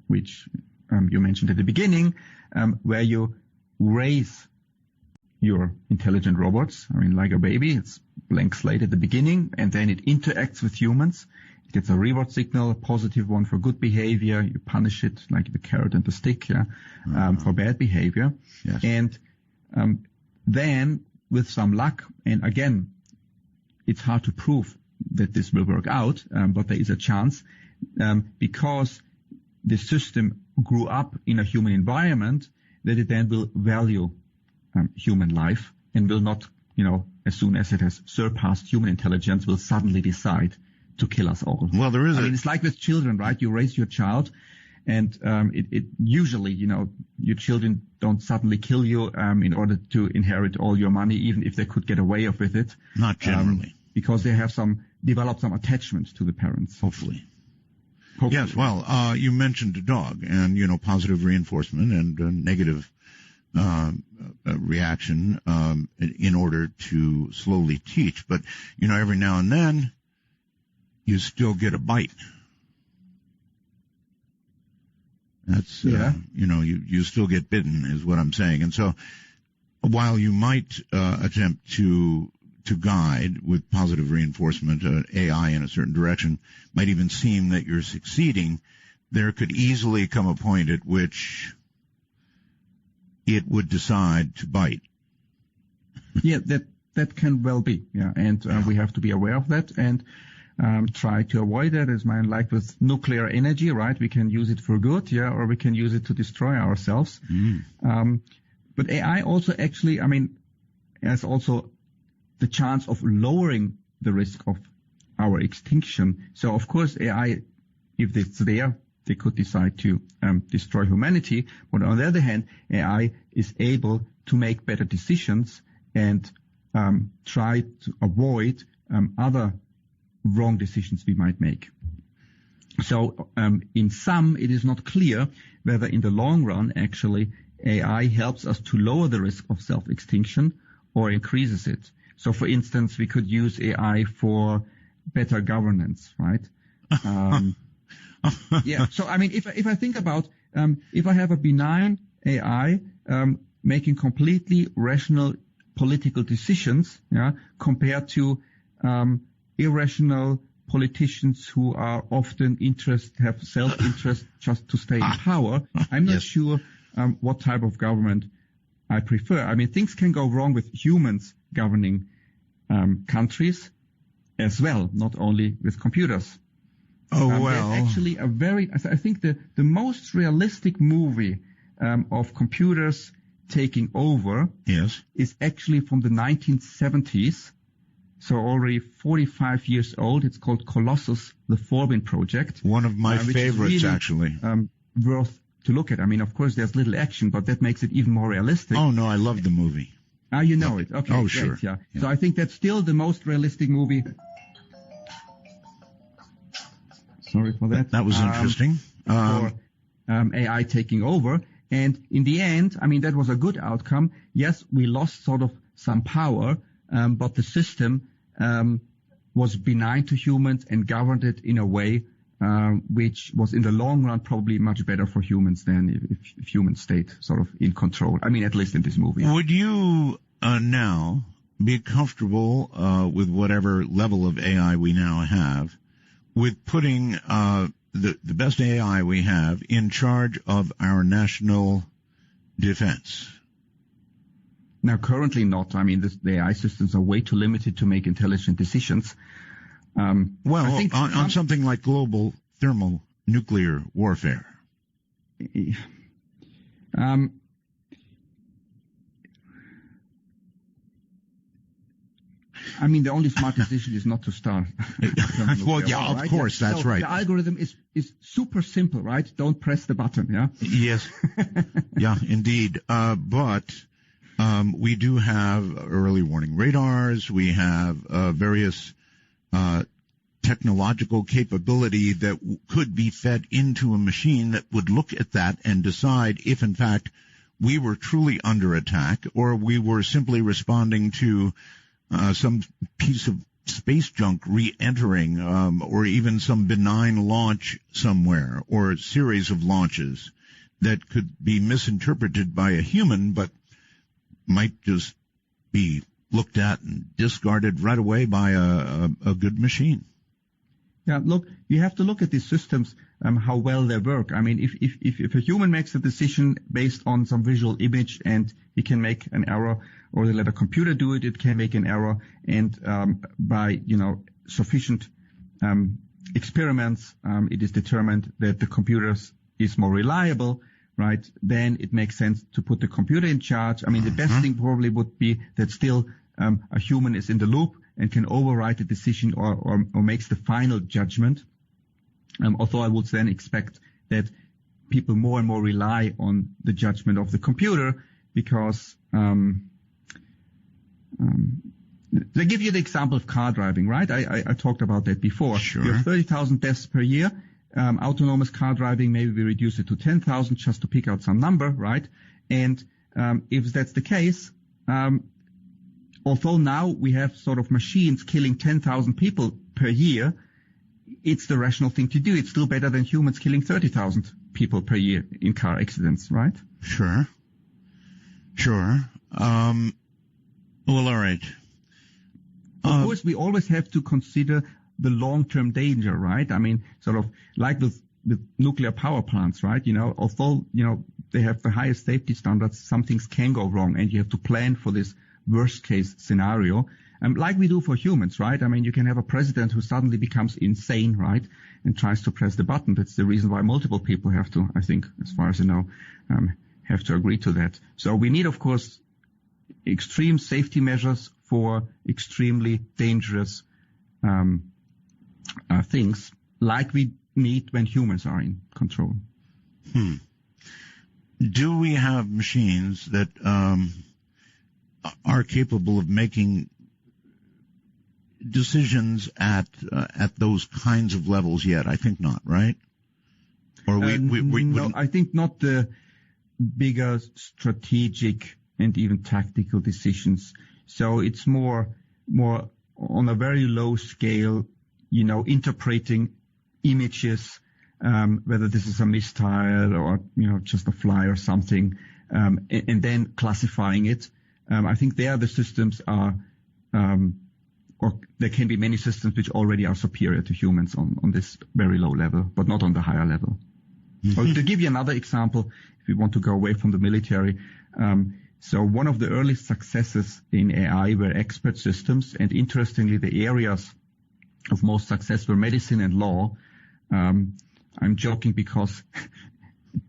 which you mentioned at the beginning, where you raise your intelligent robots. I mean, like a baby, it's blank slate at the beginning, and then it interacts with humans. It gets a reward signal, a positive one for good behavior. You punish it, like the carrot and the stick, for bad behavior. Yes. And then, with some luck, and again, it's hard to prove that this will work out, but there is a chance because the system grew up in a human environment that it then will value human life and will not, as soon as it has surpassed human intelligence, will suddenly decide to kill us all. Well, there is. I mean, it's like with children, right? You raise your child, and it usually, your children don't suddenly kill you in order to inherit all your money, even if they could get away with it. Not generally. Because they have developed some attachment to the parents. Hopefully. Yes, well, you mentioned a dog and, positive reinforcement and negative reaction in order to slowly teach. But, every now and then you still get a bite. That's, you still get bitten is what I'm saying. And so while you might attempt to to guide with positive reinforcement, AI in a certain direction, might even seem that you're succeeding, there could easily come a point at which it would decide to bite. Yeah, that can well be. Yeah, and we have to be aware of that and try to avoid that. As like with nuclear energy, right? We can use it for good, yeah, or we can use it to destroy ourselves. But AI also actually, has also the chance of lowering the risk of our extinction. So of course AI, if it's there, they could decide to destroy humanity. But on the other hand, AI is able to make better decisions and try to avoid other wrong decisions we might make. So in sum, it is not clear whether in the long run actually AI helps us to lower the risk of self-extinction or increases it. So for instance, we could use AI for better governance, right? Yeah. So if I think about if I have a benign AI making completely rational political decisions, yeah, compared to irrational politicians who are often have self-interest just to stay in power, I'm not sure what type of government I prefer. Things can go wrong with humans governing countries as well, not only with computers. Actually I think the most realistic movie of computers taking over is actually from the 1970s. So already 45 years old. It's called Colossus, the Forbin Project. One of my favorites, really, actually. Worth to look at. Of course, there's little action, but that makes it even more realistic. Oh, no, I love the movie. You know it. Okay. Oh, sure. Great, yeah. So I think that's still the most realistic movie. Sorry for that. That was interesting. For AI taking over. And in the end, that was a good outcome. Yes, we lost sort of some power, but the system was benign to humans and governed it in a way which was in the long run probably much better for humans than if humans stayed sort of in control. At least in this movie. Would you now be comfortable with whatever level of AI we now have, with putting the best AI we have in charge of our national defense? Now, currently not. The AI systems are way too limited to make intelligent decisions. On something like global thermonuclear warfare. The only smart decision is not to start. Well, yeah, of course, that's right. The algorithm is super simple, right? Don't press the button, yeah? Yes. Yeah, indeed. But we do have early warning radars. We have various technological capability that could be fed into a machine that would look at that and decide if, in fact, we were truly under attack or we were simply responding to some piece of space junk re-entering, or even some benign launch somewhere, or a series of launches that could be misinterpreted by a human, but might just be looked at and discarded right away by a good machine. Yeah, look, you have to look at these systems, how well they work. If a human makes a decision based on some visual image and he can make an error, or they let a computer do it, it can make an error, and by sufficient experiments, it is determined that the computer is more reliable, right? Then it makes sense to put the computer in charge. The best thing probably would be that still a human is in the loop and can override the decision or makes the final judgment. Although I would then expect that people more and more rely on the judgment of the computer because they give you the example of car driving, right? I talked about that before. Sure. You have 30,000 deaths per year. Autonomous car driving, maybe we reduce it to 10,000 just to pick out some number, right? And if that's the case, although now we have sort of machines killing 10,000 people per year, it's the rational thing to do. It's still better than humans killing 30,000 people per year in car accidents, right? Sure. Well, all right. always have to consider the long-term danger, right? I mean, sort of like with nuclear power plants, right? Although, they have the highest safety standards, some things can go wrong, and you have to plan for this worst-case scenario. Like we do for humans, right? I mean, you can have a president who suddenly becomes insane, right, and tries to press the button. That's the reason why multiple people have to, I think, as far as I know, have to agree to that. So we need, of course, extreme safety measures for extremely dangerous things, like we need when humans are in control. Do we have machines that are capable of making decisions at those kinds of levels yet? I think not, right? Or no, I think not the bigger strategic and even tactical decisions. So it's more on a very low scale, interpreting images, whether this is a missile or, just a fly or something, and then classifying it. I think there the systems are, or there can be many systems which already are superior to humans on this very low level, but not on the higher level. Or to give you another example, if you want to go away from the military, so one of the early successes in AI were expert systems, and interestingly, the areas of most success were medicine and law. I'm joking because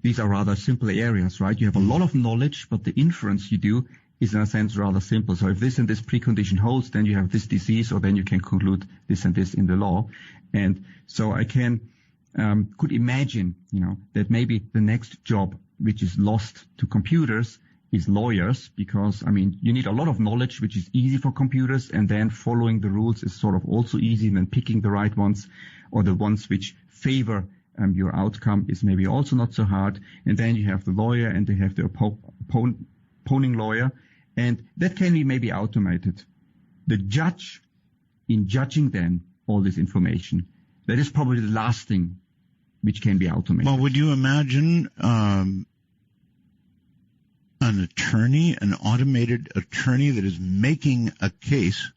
these are rather simple areas, right? You have a lot of knowledge, but the inference you do is in a sense rather simple. So if this and this precondition holds, then you have this disease, or then you can conclude this and this in the law. And so I could imagine, that maybe the next job which is lost to computers is lawyers, because, you need a lot of knowledge, which is easy for computers, and then following the rules is sort of also easy, and then picking the right ones, or the ones which favor your outcome is maybe also not so hard. And then you have the lawyer, and they have the opposing lawyer, and that can be maybe automated. The judge, in judging then all this information, that is probably the last thing which can be automated. Well, would you imagine an attorney, an automated attorney that is making a case,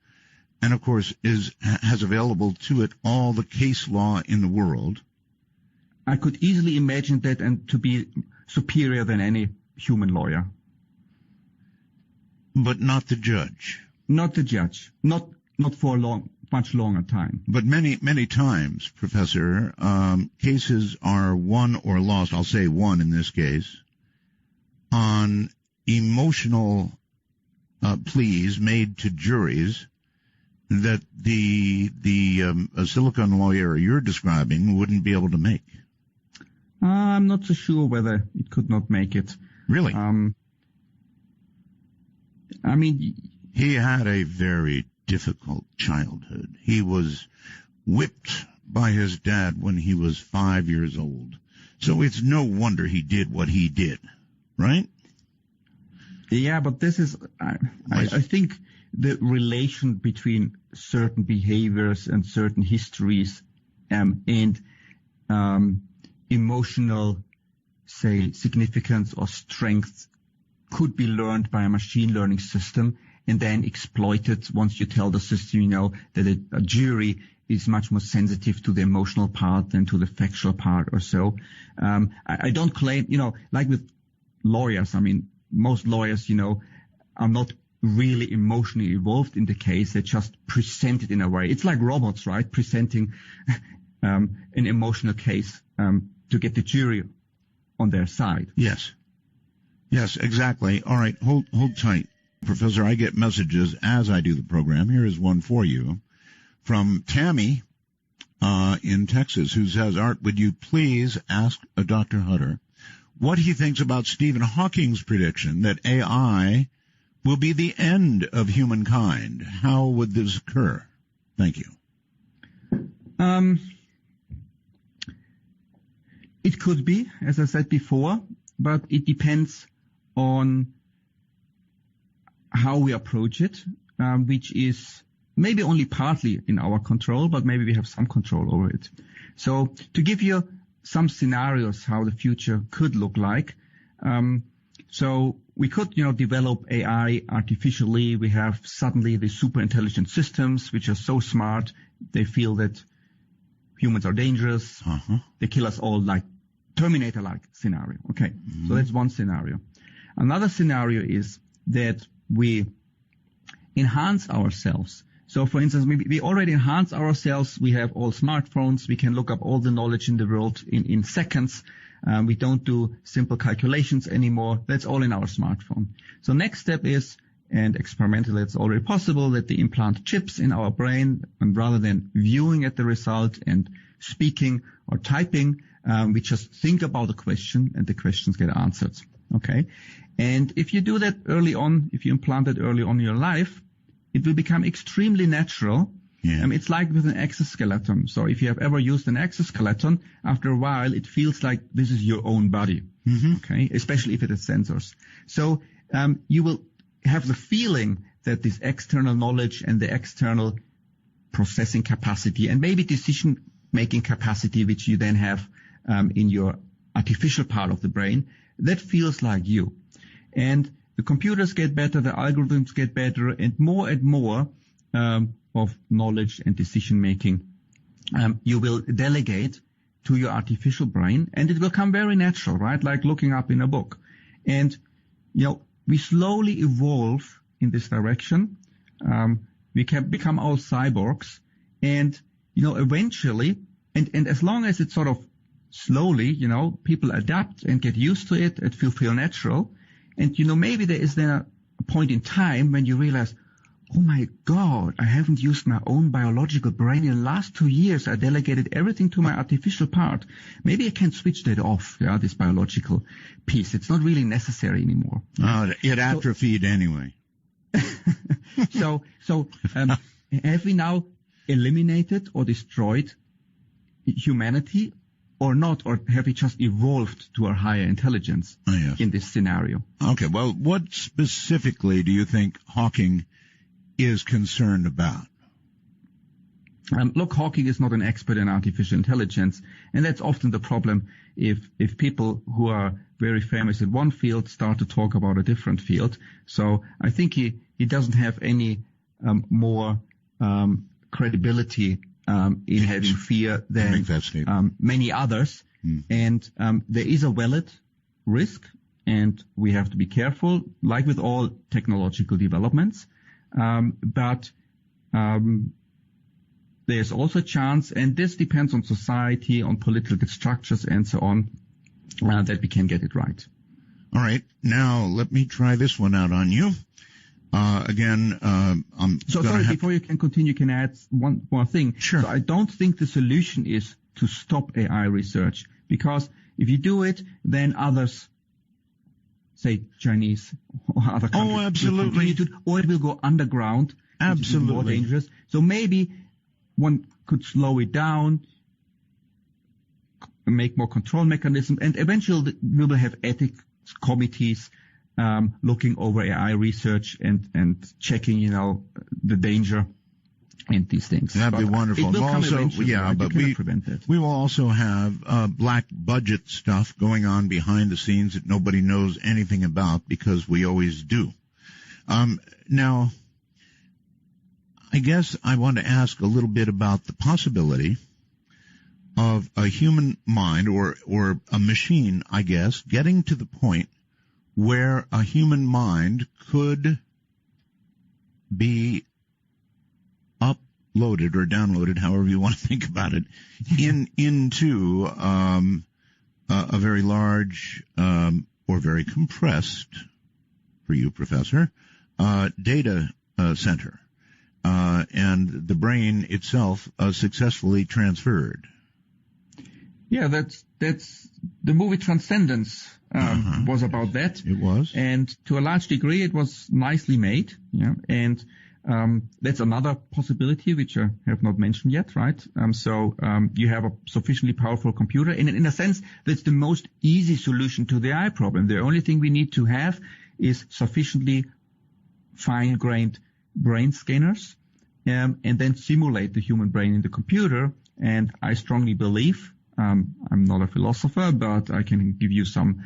and of course has available to it all the case law in the world? I could easily imagine that, and to be superior than any human lawyer. But not the judge. Not the judge. Not for a much longer time. But many times, Professor, cases are won or lost, I'll say won in this case, on emotional pleas made to juries that the silicon lawyer you're describing wouldn't be able to make. I'm not so sure whether it could not make it. Really? He had a very difficult childhood. He was whipped by his dad when he was 5 years old. So it's no wonder he did what he did, right? Yeah, but this is, I think the relation between certain behaviors and certain histories and emotional, say, significance or strength could be learned by a machine learning system and then exploited once you tell the system, that a jury is much more sensitive to the emotional part than to the factual part or so. I don't claim, like with lawyers, most lawyers, are not really emotionally involved in the case. They just present it in a way. It's like robots, right? Presenting an emotional case to get the jury on their side. Yes. Yes, exactly. All right, hold tight. Professor, I get messages as I do the program. Here is one for you from Tammy in Texas, who says, Art, would you please ask Dr. Hutter what he thinks about Stephen Hawking's prediction that AI will be the end of humankind? How would this occur? Thank you. It could be, as I said before, but it depends on how we approach it, which is maybe only partly in our control, but maybe we have some control over it. So to give you some scenarios how the future could look like, So we could, develop AI artificially. We have suddenly the super intelligent systems, which are so smart. They feel that humans are dangerous. They kill us all, like Terminator-like scenario. Okay. So that's one scenario. Another scenario is that we enhance ourselves. So for instance, we already enhance ourselves. We have all smartphones. We can look up all the knowledge in the world in seconds. We don't do simple calculations anymore. That's all in our smartphone. So next step is, and experimentally it's already possible, that they implant chips in our brain, and rather than viewing at the result and speaking or typing, we just think about a question and the questions get answered. Okay. And if you do that early on, if you implant it early on in your life, it will become extremely natural. Yeah. It's like with an exoskeleton. So if you have ever used an exoskeleton, after a while, it feels like this is your own body. Okay. Especially if it has sensors. So, you will have the feeling that this external knowledge and the external processing capacity and maybe decision-making capacity, which you then have, in your artificial part of the brain, that feels like you. And the computers get better, the algorithms get better, and more of knowledge and decision-making you will delegate to your artificial brain, and it will come very natural, right? Like looking up in a book. And, we slowly evolve in this direction. We can become all cyborgs, and, eventually, and as long as it's sort of slowly, people adapt and get used to it, it will feel natural. And, maybe there is then a point in time when you realize, oh my God, I haven't used my own biological brain in the last 2 years. I delegated everything to my artificial part. Maybe I can switch that off, this biological piece. It's not really necessary anymore. It atrophied anyway. So, have we now eliminated or destroyed humanity or not? Or have we just evolved to a higher intelligence in this scenario? Okay, well, what specifically do you think Hawking is concerned about? Look, Hawking is not an expert in artificial intelligence, and that's often the problem if people who are very famous in one field start to talk about a different field. So I think he doesn't have any more credibility in having fear than many others. And there is a valid risk, and we have to be careful, like with all technological developments. But there's also a chance, and this depends on society, on political structures, and so on, that we can get it right. All right. Now, let me try this one out on you. Before you can continue, can I add one more thing? Sure. So I don't think the solution is to stop AI research, because if you do it, then others, say Chinese or other countries, absolutely, or it will go underground. Absolutely, more dangerous. So maybe one could slow it down, make more control mechanisms, and eventually we will have ethics committees looking over AI research and checking, the danger and these things. That'd be wonderful. It will come eventually, right? But we will also have black budget stuff going on behind the scenes that nobody knows anything about, because we always do. Now, I guess I want to ask a little bit about the possibility of a human mind or a machine, I guess, getting to the point where a human mind could be uploaded or downloaded, however you want to think about it, into a very large or very compressed, for you, Professor, data center, and the brain itself successfully transferred. Yeah, that's the movie Transcendence was about that. It was, and to a large degree, it was nicely made. Yeah, and that's another possibility which I have not mentioned yet, right? So you have a sufficiently powerful computer, and in a sense, that's the most easy solution to the AI problem. The only thing we need to have is sufficiently fine-grained brain scanners, and then simulate the human brain in the computer. And I strongly believe, I'm not a philosopher, but I can give you some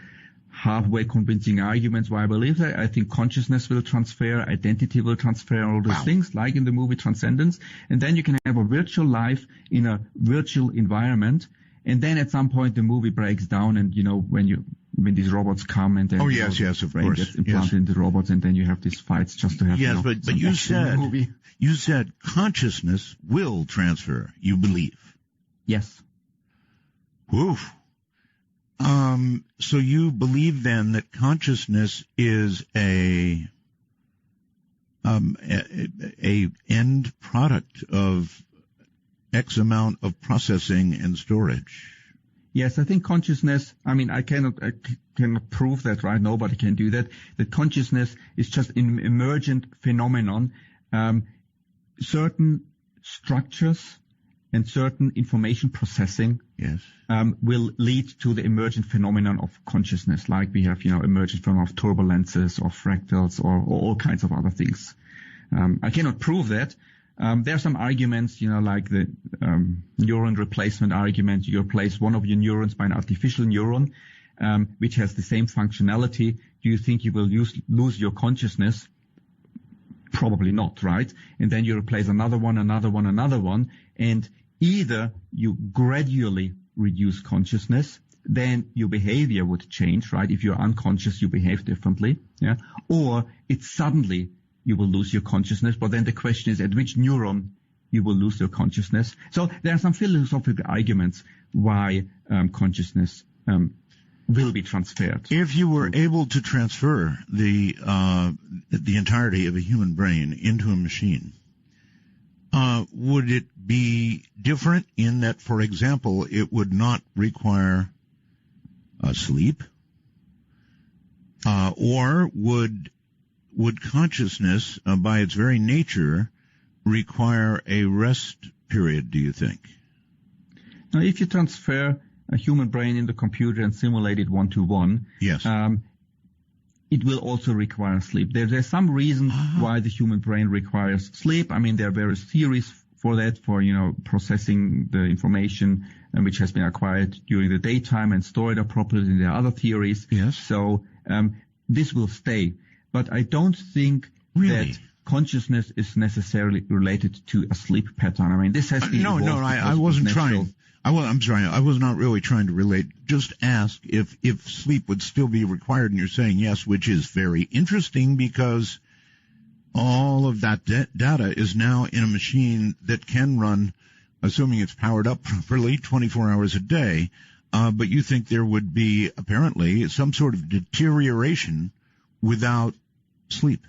halfway convincing arguments why I believe that. I think consciousness will transfer, identity will transfer, all those things, like in the movie Transcendence. And then you can have a virtual life in a virtual environment. And then at some point the movie breaks down, and when these robots come and then yes, of course, gets implanted into robots, and then you have these fights just to have but you said consciousness will transfer. You believe? Yes. Woof. So you believe then that consciousness is a end product of X amount of processing and storage. Yes, I think consciousness, I cannot prove that, right? Nobody can do that. That consciousness is just an emergent phenomenon. Certain structures and certain information processing will lead to the emergent phenomenon of consciousness, like we have, emergent phenomenon of turbulences or fractals or all kinds of other things. I cannot prove that. There are some arguments, like the neuron replacement argument. You replace one of your neurons by an artificial neuron, which has the same functionality. Do you think you will lose your consciousness? Probably not, right? And then you replace another one, and either you gradually reduce consciousness, then your behavior would change, right? If you're unconscious, you behave differently, or it's suddenly you will lose your consciousness, but then the question is at which neuron you will lose your consciousness. So there are some philosophical arguments why consciousness will be transferred. If you were able to transfer the entirety of a human brain into a machine, would it be different in that, for example, it would not require sleep, or would consciousness, by its very nature, require a rest period, do you think? Now, if you transfer a human brain in the computer and simulate it one-to-one, it will also require sleep. There's some reason why the human brain requires sleep. There are various theories for that, for, processing the information which has been acquired during the daytime and store it appropriately. And there are other theories. Yes. So this will stay. But I don't think that consciousness is necessarily related to a sleep pattern. This has been I wasn't trying. I'm sorry. I was not really trying to relate. Just ask if sleep would still be required, and you're saying yes, which is very interesting because all of that data is now in a machine that can run, assuming it's powered up properly, 24 hours a day. But you think there would be apparently some sort of deterioration without sleep.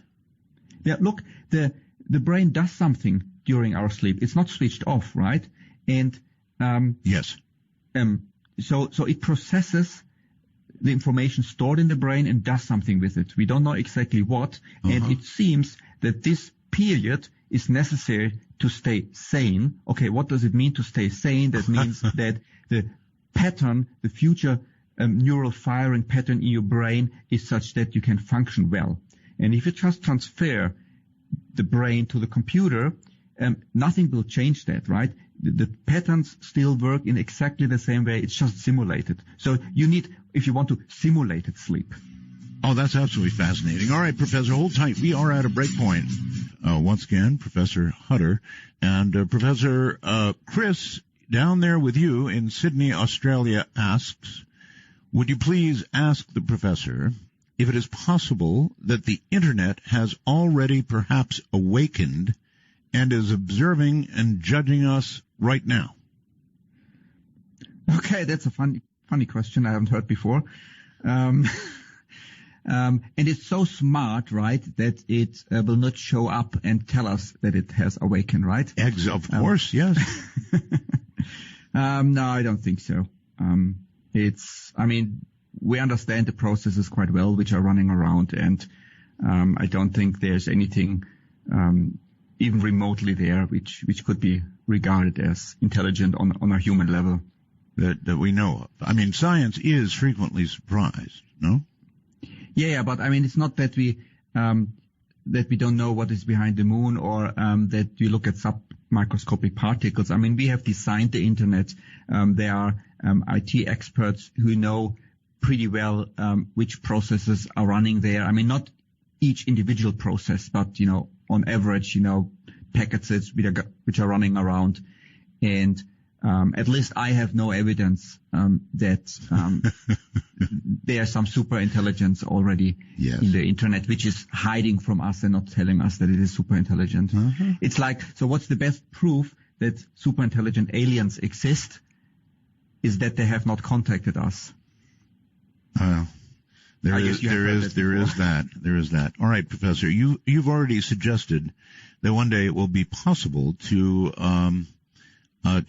Yeah, look, the brain does something during our sleep. It's not switched off, right? And yes. So it processes the information stored in the brain and does something with it. We don't know exactly what, and it seems that this period is necessary to stay sane. Okay, what does it mean to stay sane? That means that the pattern, the future neural firing pattern in your brain is such that you can function well. And if you just transfer the brain to the computer, nothing will change that, right? The patterns still work in exactly the same way. It's just simulated. So you need, if you want to, simulated sleep. Oh, that's absolutely fascinating. All right, Professor, hold tight. We are at a break point. Once again, Professor Hutter and Professor Chris down there with you in Sydney, Australia asks, would you please ask the professor if it is possible that the Internet has already perhaps awakened and is observing and judging us right now? Okay, that's a funny question I haven't heard before. And it's so smart, right, that it will not show up and tell us that it has awakened, right? Of course, yes. No, I don't think so. We understand the processes quite well which are running around, and I don't think there's anything even remotely there which could be regarded as intelligent on a human level. That we know of. Science is frequently surprised, no? Yeah, but it's not that we don't know what is behind the moon, or that you look at submicroscopic particles. We have designed the internet. There are IT experts who know pretty well which processes are running there. I mean, not each individual process, but, on average, packets which are running around. And at least I have no evidence that there's some super intelligence already in the internet, which is hiding from us and not telling us that it is super intelligent. It's like, so what's the best proof that super intelligent aliens exist is that they have not contacted us. There is that. All right, Professor, you've already suggested that one day it will be possible to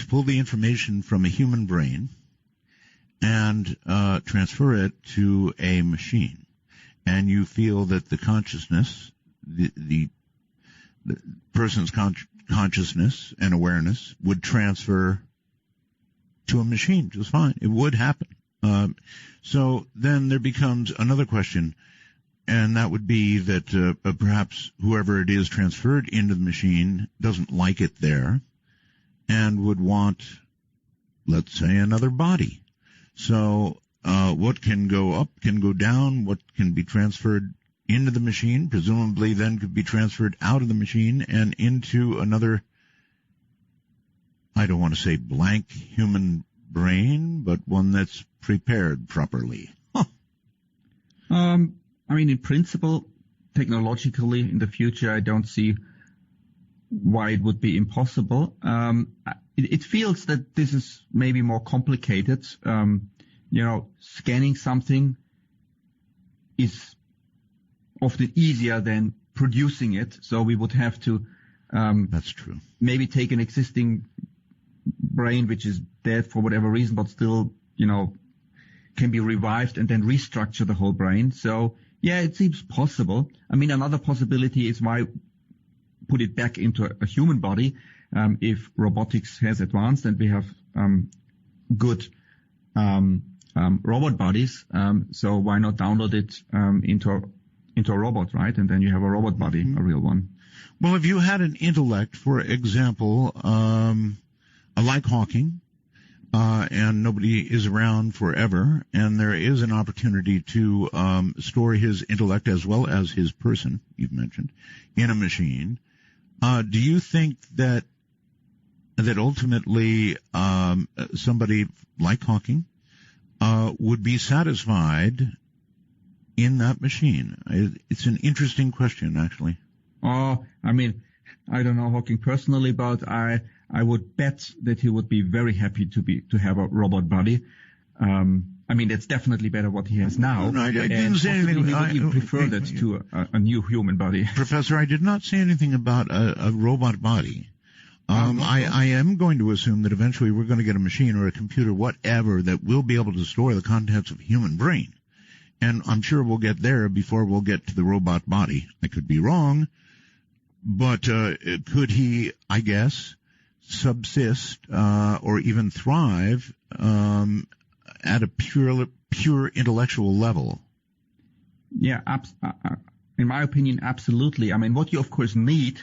pull the information from a human brain and transfer it to a machine, and you feel that the consciousness, the person's consciousness and awareness would transfer to a machine just fine. It would happen. So then there becomes another question, and that would be that perhaps whoever it is transferred into the machine doesn't like it there and would want, let's say, another body. So what can go up can go down, what can be transferred into the machine, presumably then could be transferred out of the machine and into another, I don't want to say blank human brain, but one that's prepared properly. I mean, in principle, technologically, in the future, I don't see why it would be impossible. It feels that this is maybe more complicated. Scanning something is often easier than producing it. So we would have to, that's true. Maybe take an existing brain, which is dead for whatever reason, but still, can be revived and then restructure the whole brain. So yeah, it seems possible. I mean, another possibility is why put it back into a human body, if robotics has advanced and we have, good, robot bodies. So why not download it, into a robot, right? And then you have a robot body, a real one. Well, if you had an intellect, for example, like Hawking, and nobody is around forever, and there is an opportunity to store his intellect as well as his person, you've mentioned, in a machine, do you think that ultimately somebody like Hawking would be satisfied in that machine? It's an interesting question, actually. Oh, I mean, I don't know Hawking personally, but I would bet that he would be very happy to have a robot body. I mean, that's definitely better what he has now. No, I didn't say anything. He would even prefer that to a new human body. Professor, I did not say anything about a robot body. I am going to assume that eventually we're going to get a machine or a computer, whatever, that will be able to store the contents of a human brain. And I'm sure we'll get there before we'll get to the robot body. I could be wrong, but could he, I guess, subsist or even thrive at a pure intellectual level? Yeah, in my opinion, absolutely. I mean, what you of course need,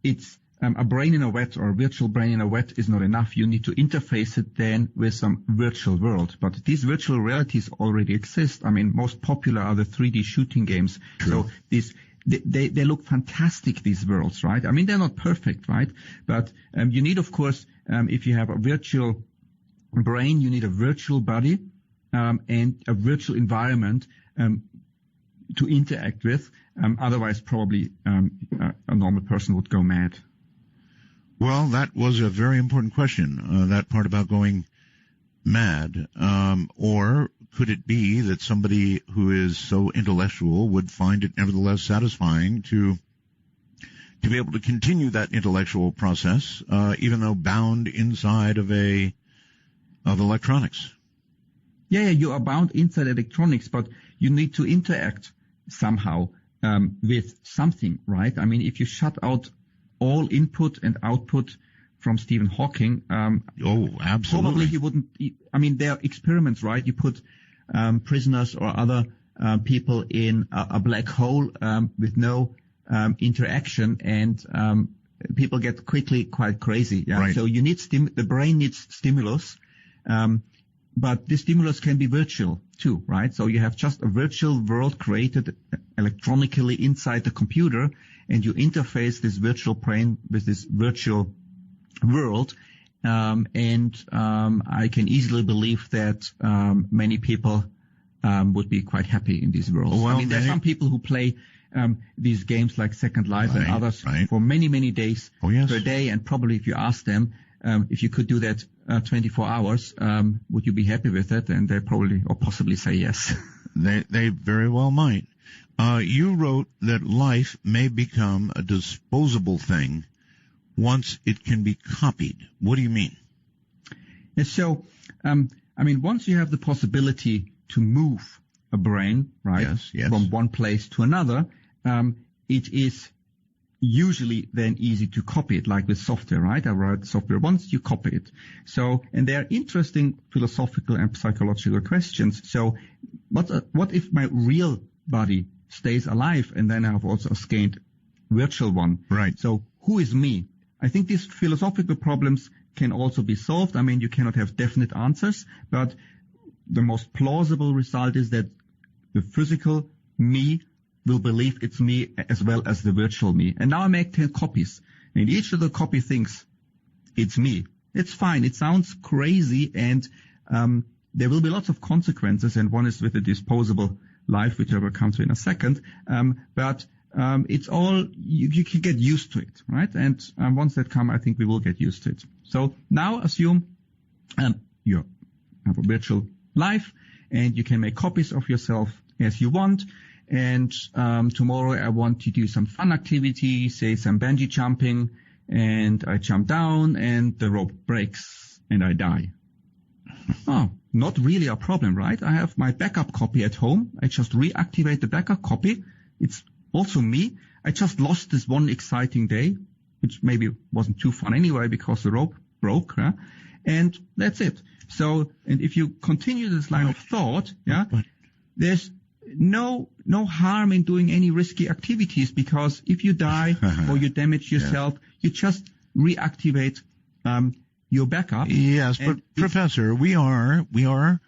it's a brain in a wet or a virtual brain in a wet is not enough. You need to interface it then with some virtual world. But these virtual realities already exist. I mean, most popular are the 3D shooting games. True. So they look fantastic, these worlds, right? I mean, they're not perfect, right? But you need, of course, if you have a virtual brain, you need a virtual body and a virtual environment to interact with. Otherwise, probably a normal person would go mad. Well, that was a very important question, that part about going mad. Or could it be that somebody who is so intellectual would find it nevertheless satisfying to be able to continue that intellectual process, even though bound inside of electronics? Yeah, you are bound inside electronics, but you need to interact somehow with something, right? I mean, if you shut out all input and output from Stephen Hawking, absolutely. Probably he wouldn't. I mean, there are experiments, right? You put prisoners or other people in a black hole with no interaction, and people get quickly quite crazy. Yeah? Right. So you need the brain needs stimulus. but this stimulus can be virtual too, right? So you have just a virtual world created electronically inside the computer, and you interface this virtual brain with this virtual world. I can easily believe that many people would be quite happy in these worlds. Well, I mean, there are some people who play these games like Second Life and others for many, many days per day, and probably if you ask them if you could do that 24 hours, would you be happy with it? And they probably or possibly say yes. They very well might. You wrote that life may become a disposable thing once it can be copied. What do you mean? Yeah, so, I mean, once you have the possibility to move a brain, right, yes. from one place to another, it is usually then easy to copy it, like with software, right? I write software once, you copy it. So, and there are interesting philosophical and psychological questions. So, what if my real body stays alive and then I have also a scanned virtual one? Right. So, who is me? I think these philosophical problems can also be solved. I mean, you cannot have definite answers, but the most plausible result is that the physical me will believe it's me as well as the virtual me. And now I make 10 copies. And each of the copy thinks it's me. It's fine. It sounds crazy, and there will be lots of consequences, and one is with the disposable life, which I will come to in a second. But it's all, you can get used to it, right? And once that comes, I think we will get used to it. So now assume you have a virtual life, and you can make copies of yourself as you want. And tomorrow I want to do some fun activity, say some bungee jumping, and I jump down and the rope breaks and I die. Oh, not really a problem, right? I have my backup copy at home. I just reactivate the backup copy. It's also me. I just lost this one exciting day, which maybe wasn't too fun anyway because the rope broke, and that's it. So, and if you continue this line of thought, there's no harm in doing any risky activities, because if you die or you damage yourself, you just reactivate your backup. Yes, but Professor, we are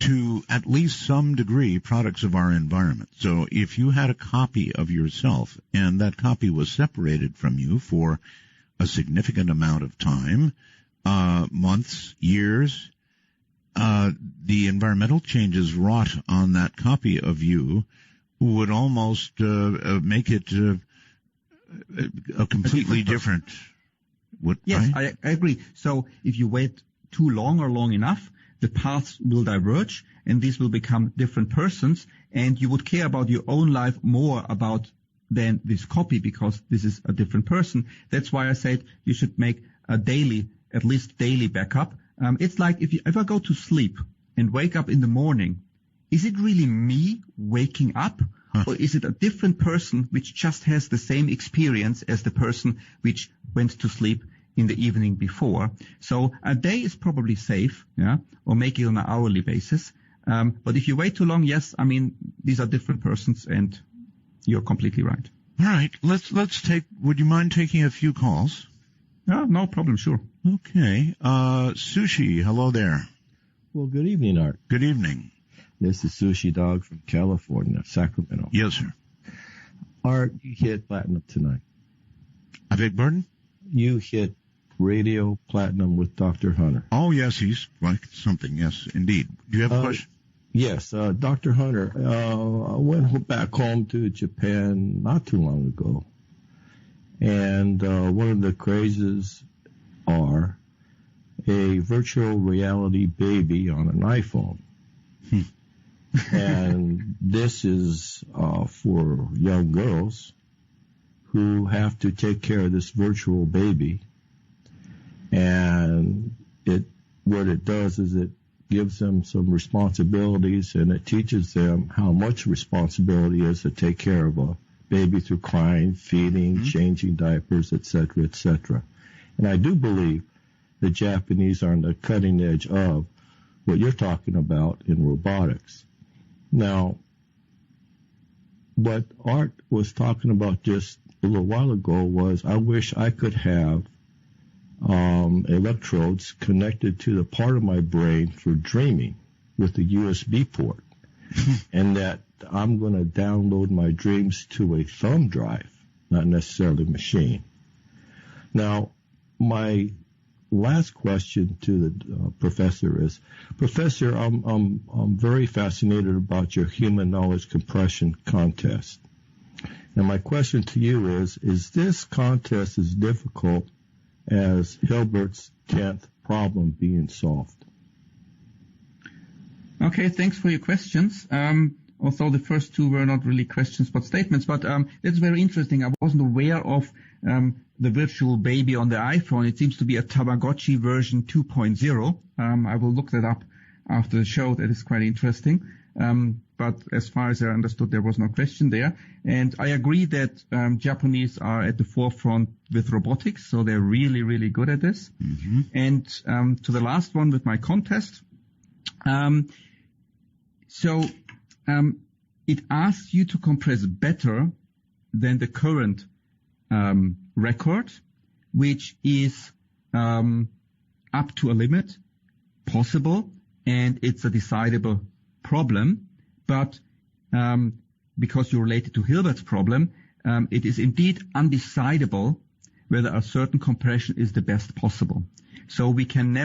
to at least some degree products of our environment. So if you had a copy of yourself and that copy was separated from you for a significant amount of time, months, years, the environmental changes wrought on that copy of you would almost make it a completely different. Yes, right? I agree. So if you wait too long or long enough, the paths will diverge, and these will become different persons, and you would care about your own life more than this copy, because this is a different person. That's why I said you should make at least daily backup. It's like if I go to sleep and wake up in the morning, is it really me waking up? Or is it a different person which just has the same experience as the person which went to sleep in the evening before? So a day is probably safe, or make it on an hourly basis. But if you wait too long, yes, I mean, these are different persons, and you're completely right. All right, would you mind taking a few calls? No problem, sure. Okay. Sushi, hello there. Well, good evening, Art. Good evening. This is Sushi Dog from California, Sacramento. Yes, sir. Art, you hit platinum tonight. I beg pardon? You hit radio platinum with Dr. Hunter. Oh, yes, he's like something. Yes, indeed. Do you have a question? Yes, Dr. Hunter. I went back home to Japan not too long ago. And one of the crazes are a virtual reality baby on an iPhone. And this is for young girls who have to take care of this virtual baby. And what it does is it gives them some responsibilities, and it teaches them how much responsibility is to take care of a baby through crying, feeding, changing diapers, etc., etc. And I do believe the Japanese are on the cutting edge of what you're talking about in robotics. Now, what Art was talking about just a little while ago was, I wish I could have electrodes connected to the part of my brain for dreaming with a USB port, and that I'm going to download my dreams to a thumb drive, not necessarily a machine. Now, my last question to the professor is, Professor, I'm very fascinated about your human knowledge compression contest. And my question to you is this contest as difficult as Hilbert's 10th problem being solved? Okay, thanks for your questions. Although the first two were not really questions but statements, but it's very interesting. I wasn't aware of the virtual baby on the iPhone. It seems to be a Tamagotchi version 2.0. I will look that up after the show. That is quite interesting. But as far as I understood, there was no question there. And I agree that Japanese are at the forefront with robotics, so they're really, really good at this. Mm-hmm. And to the last one with my contest, it asks you to compress better than the current record, which is up to a limit possible, and it's a decidable problem. But because you're related to Hilbert's problem, it is indeed undecidable whether a certain compression is the best possible. So we can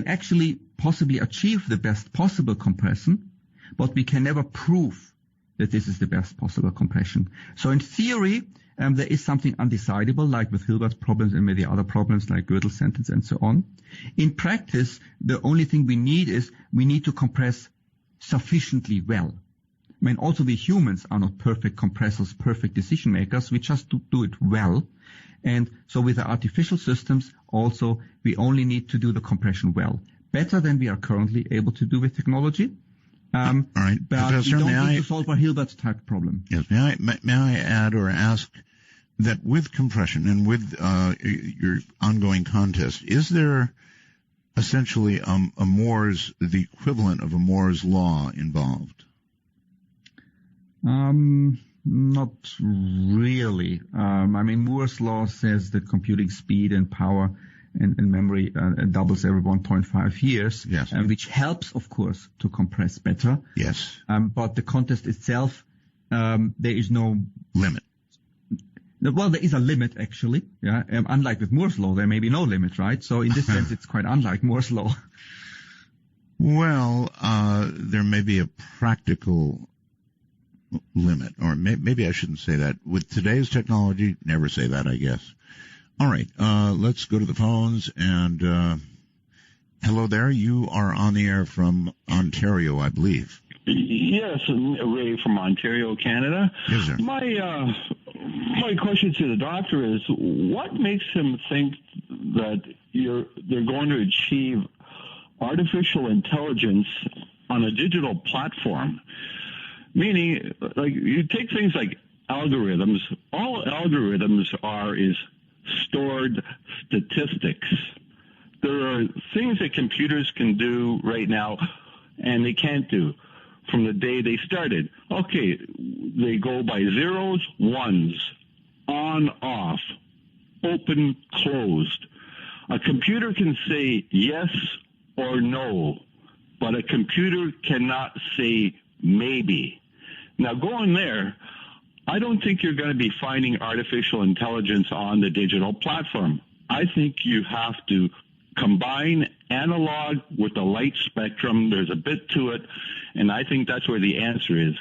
actually possibly achieve the best possible compression, but we can never prove that this is the best possible compression. So in theory, there is something undecidable, like with Hilbert's problems and many other problems like Gödel's sentence and so on. In practice, the only thing we need is we need to compress sufficiently well. I mean, also we humans are not perfect compressors, perfect decision makers. We just do it well. And so with the artificial systems, also, we only need to do the compression well, better than we are currently able to do with technology. All right, but Professor, we don't need to solve a Hilbert's type problem. Yes, may I add or ask that with compression and with your ongoing contest, is there essentially the equivalent of a Moore's law involved? Not really. I mean, Moore's law says that computing speed and power and memory doubles every 1.5 years, yes. Which helps, of course, to compress better. Yes. But the contest itself, there is no limit. Well, there is a limit, actually. Yeah. Unlike with Moore's law, there may be no limit, right? So in this sense, it's quite unlike Moore's law. Well, there may be a practical limit, or maybe I shouldn't say that. With today's technology, never say that, I guess. All right, let's go to the phones. And hello there. You are on the air from Ontario, I believe. Yes, Ray from Ontario, Canada. Yes, sir. My question to the doctor is, what makes him think that they're going to achieve artificial intelligence on a digital platform? Meaning, like, you take things like algorithms. All algorithms is stored statistics. There are things that computers can do right now and they can't do from the day they started. Okay, they go by zeros, ones, on, off, open, closed. A computer can say yes or no, but a computer cannot say maybe. Now, going there, I don't think you're going to be finding artificial intelligence on the digital platform. I think you have to combine analog with the light spectrum. There's a bit to it, and I think that's where the answer is.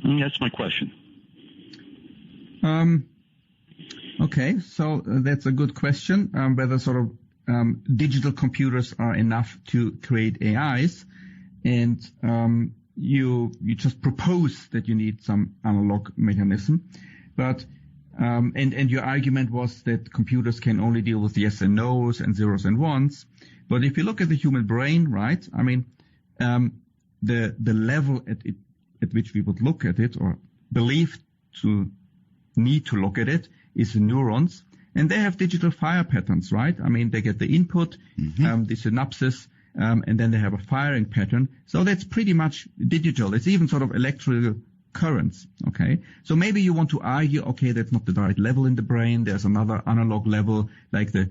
And that's my question. Okay, so that's a good question, whether sort of digital computers are enough to create AIs. And you just propose that you need some analog mechanism. But and your argument was that computers can only deal with yes and no's and zeros and ones. But if you look at the human brain, right, I mean, the level at which we would look at it or believe to need to look at it is the neurons. And they have digital fire patterns, right? I mean, they get the input, the synapses, and then they have a firing pattern. So that's pretty much digital. It's even sort of electrical currents. Okay, so maybe you want to argue, okay, that's not the right level in the brain. There's another analog level, like the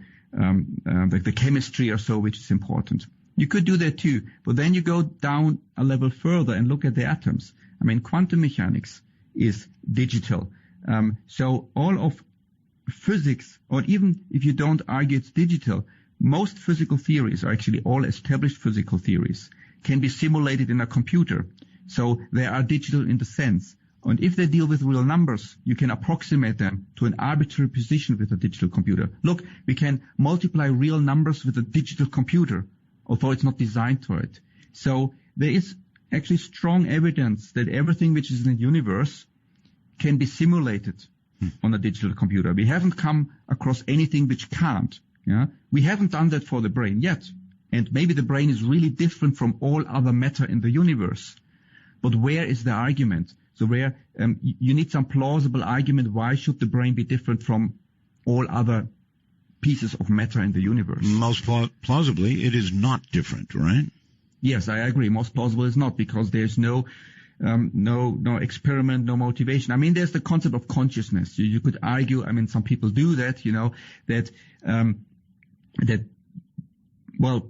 chemistry or so, which is important. You could do that too, but then you go down a level further and look at the atoms. I mean, quantum mechanics is digital. So all of physics, or even if you don't argue it's digital, most physical theories, are actually all established physical theories, can be simulated in a computer. So they are digital in the sense. And if they deal with real numbers, you can approximate them to an arbitrary position with a digital computer. Look, we can multiply real numbers with a digital computer, although it's not designed for it. So there is actually strong evidence that everything which is in the universe can be simulated on a digital computer. We haven't come across anything which can't. Yeah? We haven't done that for the brain yet. And maybe the brain is really different from all other matter in the universe. But where is the argument? So where you need some plausible argument, why should the brain be different from all other pieces of matter in the universe? Most plausibly, it is not different, right? Yes, I agree. Most plausible is not, because there's no experiment, no motivation. I mean, there's the concept of consciousness. You could argue, I mean, some people do that,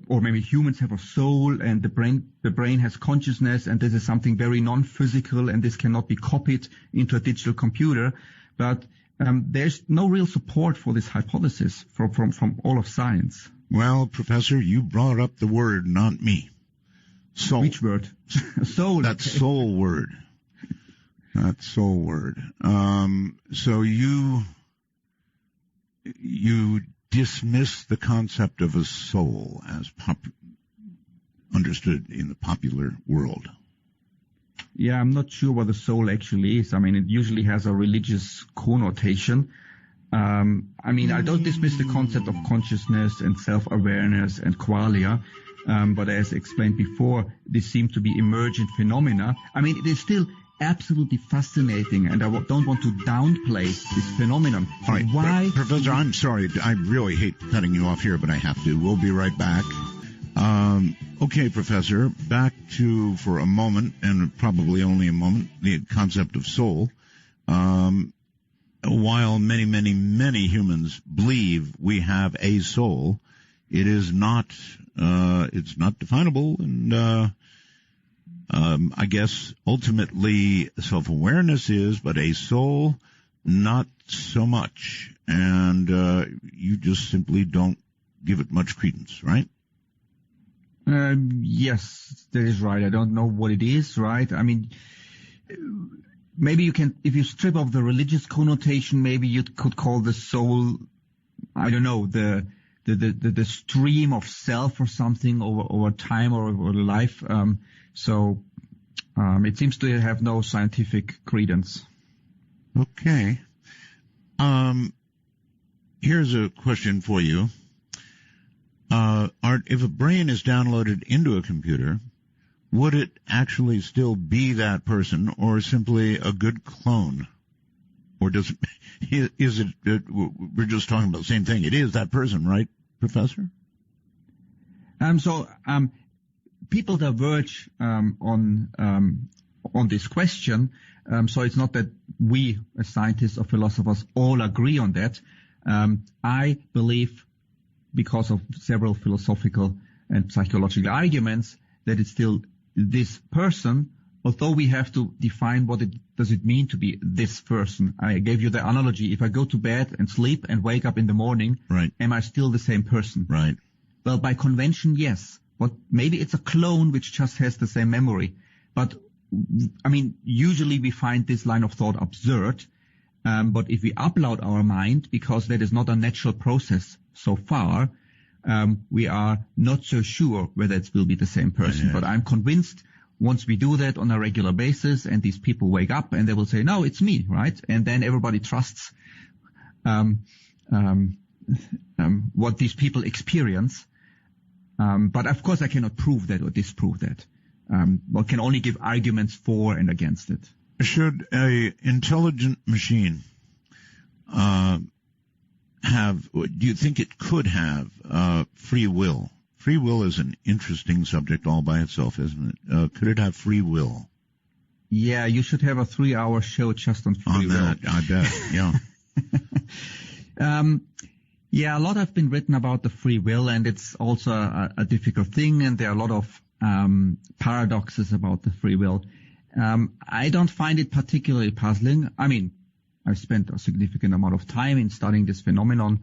or maybe humans have a soul and the brain has consciousness, and this is something very non-physical and this cannot be copied into a digital computer. But there's no real support for this hypothesis from all of science. Well, Professor, you brought up the word, not me. Soul. Which word? Soul. That soul word. That soul word. So you dismiss the concept of a soul as understood in the popular world. Yeah, I'm not sure what the soul actually is. I mean, it usually has a religious connotation. I mean, I don't dismiss the concept of consciousness and self-awareness and qualia. But as explained before, these seem to be emergent phenomena. I mean, it is still absolutely fascinating, and I don't want to downplay this phenomenon. All right, why? Professor, I'm sorry. I really hate cutting you off here, but I have to. We'll be right back. Okay, Professor, back to, for a moment, and probably only a moment, the concept of soul. While many, many, many humans believe we have a soul, it is not, it's not definable, and I guess ultimately self-awareness is, but a soul, not so much. And you just simply don't give it much credence, right? Yes, that is right. I don't know what it is, right? I mean, maybe you can, if you strip off the religious connotation, maybe you could call the soul, I don't know, the stream of self or something over time or over life. So it seems to have no scientific credence. Okay. Here's a question for you. Art, if a brain is downloaded into a computer, would it actually still be that person, or simply a good clone? Or is it, we're just talking about the same thing. It is that person, right, Professor? People diverge on this question. So it's not that we, as scientists or philosophers, all agree on that. I believe, because of several philosophical and psychological arguments, that it's still this person, although we have to define what does it mean to be this person. I gave you the analogy. If I go to bed and sleep and wake up in the morning, right, am I still the same person? Right. Well, by convention, yes. But maybe it's a clone which just has the same memory. But, I mean, usually we find this line of thought absurd. But if we upload our mind, because that is not a natural process so far, we are not so sure whether it will be the same person. But I'm convinced once we do that on a regular basis and these people wake up and they will say, no, it's me, right? And then everybody trusts what these people experience. But of course I cannot prove that or disprove that. But can only give arguments for and against it. Should a intelligent machine do you think it could have free will? Free will is an interesting subject all by itself, isn't it? Could it have free will? Yeah, you should have a 3-hour show just on free will. On that, I bet, yeah. Yeah, a lot have been written about the free will, and it's also a difficult thing, and there are a lot of paradoxes about the free will. I don't find it particularly puzzling. I mean, I've spent a significant amount of time in studying this phenomenon,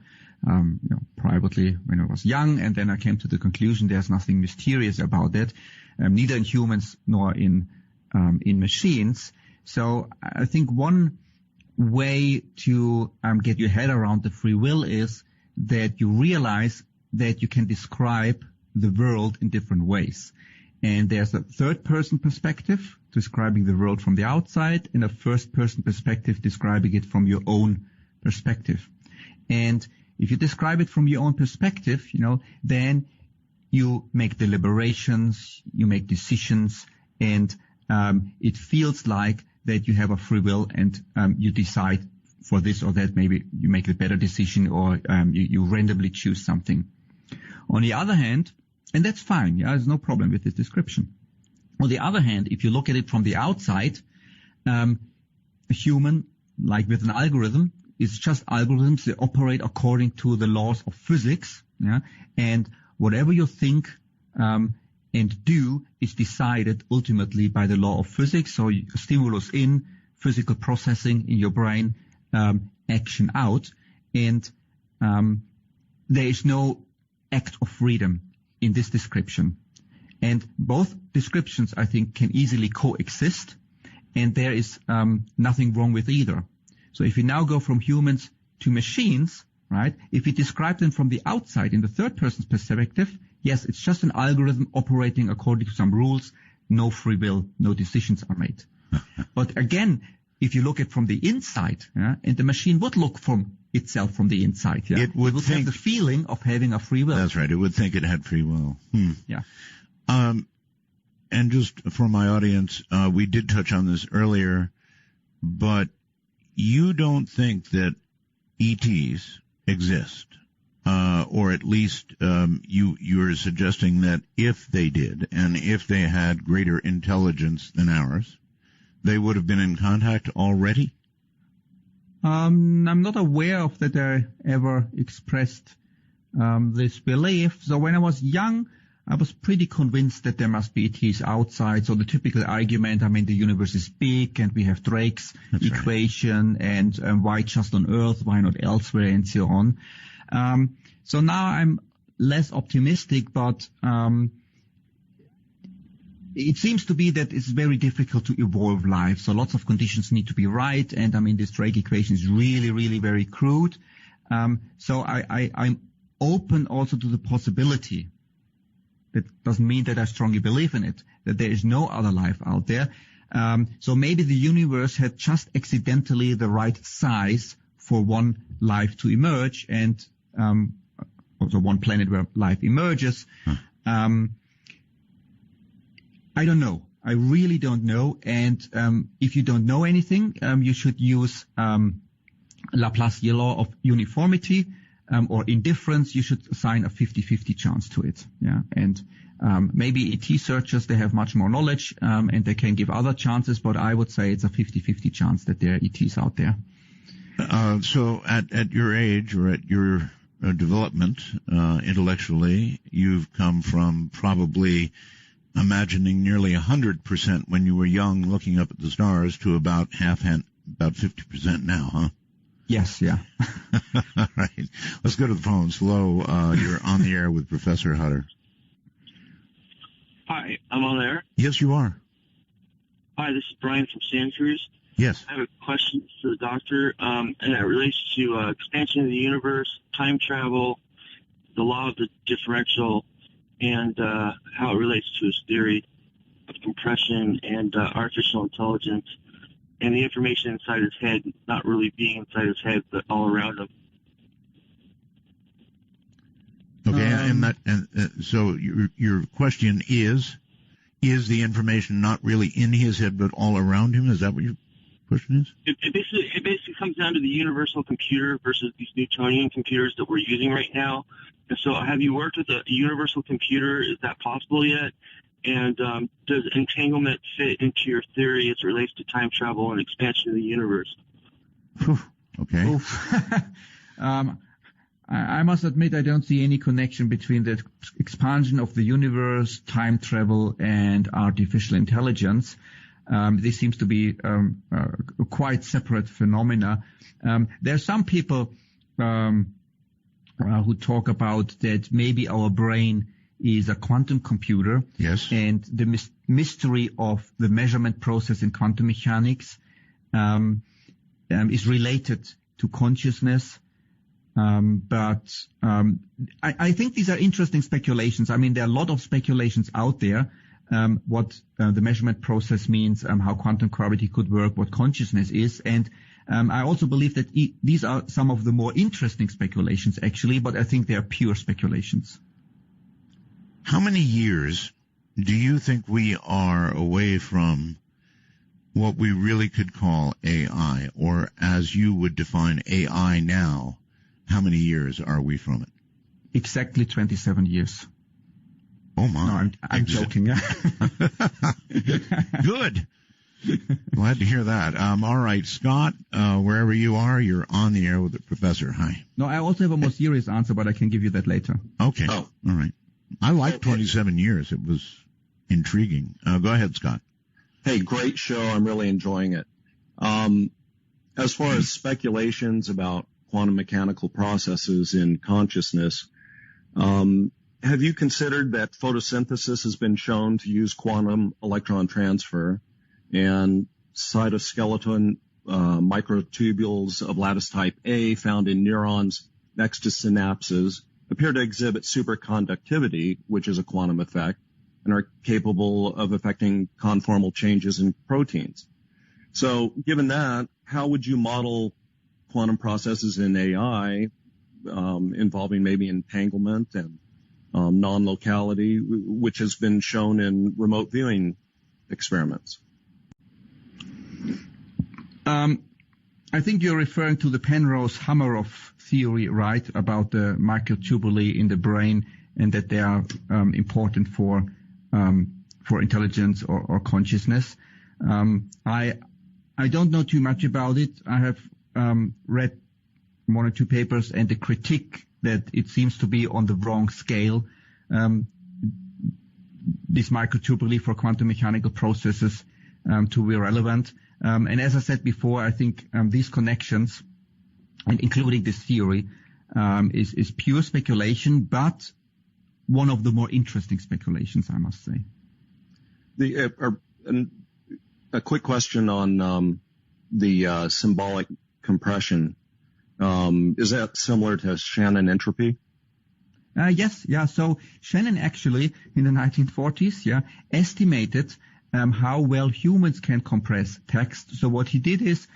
privately when I was young, and then I came to the conclusion there's nothing mysterious about it, neither in humans nor in machines. So I think one way to get your head around the free will is that you realize that you can describe the world in different ways. And there's a third-person perspective describing the world from the outside, and a first-person perspective describing it from your own perspective. And if you describe it from your own perspective, then you make deliberations, you make decisions, and it feels like that you have a free will, and you decide for this or that. Maybe you make a better decision, or you randomly choose something. On the other hand, and that's fine, there's no problem with this description. On the other hand, if you look at it from the outside, a human, like with an algorithm, is just algorithms. They operate according to the laws of physics, and whatever you think and do is decided ultimately by the law of physics. So stimulus in, physical processing in your brain, action out, and there is no act of freedom in this description. And both descriptions, I think, can easily coexist, and there is nothing wrong with either. So if we now go from humans to machines, right, if we describe them from the outside in the third person's perspective, yes, it's just an algorithm operating according to some rules, no free will, no decisions are made. But again, if you look at from the inside, and the machine would look from itself from the inside, it would have the feeling of having a free will. That's right. It would think it had free will. Yeah. And just for my audience, we did touch on this earlier, but you don't think that ETs exist, or at least you're suggesting that if they did, and if they had greater intelligence than ours, they would have been in contact already? I'm not aware of that I ever expressed this belief. So when I was young, I was pretty convinced that there must be ETs outside. So the typical argument, the universe is big and we have Drake's equation, right, and why just on Earth, why not elsewhere, and so on. So now I'm less optimistic, but it seems to be that it's very difficult to evolve life. So lots of conditions need to be right. And this Drake equation is really, really very crude. So I'm open also to the possibility. That doesn't mean that I strongly believe in it, that there is no other life out there. So maybe the universe had just accidentally the right size for one life to emerge, and also one planet where life emerges. I don't know. I really don't know. And if you don't know anything, you should use Laplacian law of uniformity, or indifference. You should assign a 50-50 chance to it. And maybe ET searchers, they have much more knowledge, and they can give other chances, but I would say it's a 50-50 chance that there are ETs out there. So at your age, or at your development intellectually, you've come from probably imagining nearly 100% when you were young looking up at the stars to about 50% now, huh? Yes, yeah. All right. Let's go to the phones. Hello, you're on the air with Professor Hutter. Hi, I'm on there. Yes, you are. Hi, this is Brian from Santa Cruz. Yes. I have a question for the doctor, and it relates to expansion of the universe, time travel, the law of the differential, and how it relates to his theory of compression and artificial intelligence, and the information inside his head not really being inside his head, but all around him. Okay, so your question is the information not really in his head but all around him? Is that what your question is? It basically comes down to the universal computer versus these Newtonian computers that we're using right now. And so, have you worked with a universal computer? Is that possible yet? And does entanglement fit into your theory as it relates to time travel and expansion of the universe? Okay. I must admit I don't see any connection between the expansion of the universe, time travel, and artificial intelligence. This seems to be quite separate phenomena. There are some people who talk about that maybe our brain is a quantum computer. Yes. And the mystery of the measurement process in quantum mechanics is related to consciousness. But I think these are interesting speculations. I mean, there are a lot of speculations out there, what the measurement process means, how quantum gravity could work, what consciousness is. And I also believe that these are some of the more interesting speculations, actually, but I think they are pure speculations. How many years do you think we are away from what we really could call AI, or as you would define AI now? How many years are we from it? Exactly 27 years. Oh, my. No, I'm joking. Good. Glad to hear that. All right, Scott, wherever you are, you're on the air with the professor. Hi. No, I also have a more serious answer, but I can give you that later. Okay. Oh. All right. I like 27 years. It was intriguing. Go ahead, Scott. Hey, great show. I'm really enjoying it. As far as speculations about quantum mechanical processes in consciousness, have you considered that photosynthesis has been shown to use quantum electron transfer, and cytoskeleton microtubules of lattice type A found in neurons next to synapses appear to exhibit superconductivity, which is a quantum effect, and are capable of affecting conformal changes in proteins. So given that, how would you model quantum processes in AI involving maybe entanglement and non-locality, which has been shown in remote viewing experiments? I think you're referring to the Penrose-Hameroff theory, right, about the microtubuli in the brain, and that they are important for intelligence or consciousness. I don't know too much about it. I have read one or two papers, and the critique that it seems to be on the wrong scale. This microtubuli for quantum mechanical processes to be relevant. And as I said before, I think these connections, and including this theory, is pure speculation, but one of the more interesting speculations, I must say. A quick question on the symbolic compression. Is that similar to Shannon entropy? Yes, yeah. So Shannon actually, in the 1940s, estimated how well humans can compress text. So what he did is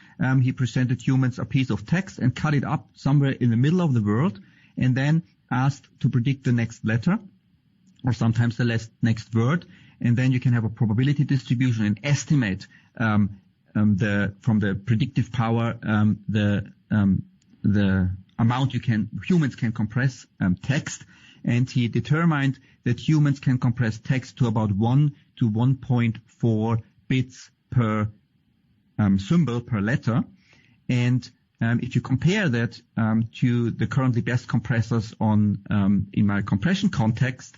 he presented humans a piece of text and cut it up somewhere in the middle of the word, and then asked to predict the next letter, or sometimes the next word, and then you can have a probability distribution and estimate from the predictive power the amount humans can compress text. And he determined that humans can compress text to about 1 to 1.4 bits per symbol per letter. And if you compare that to the currently best compressors in my compression contest,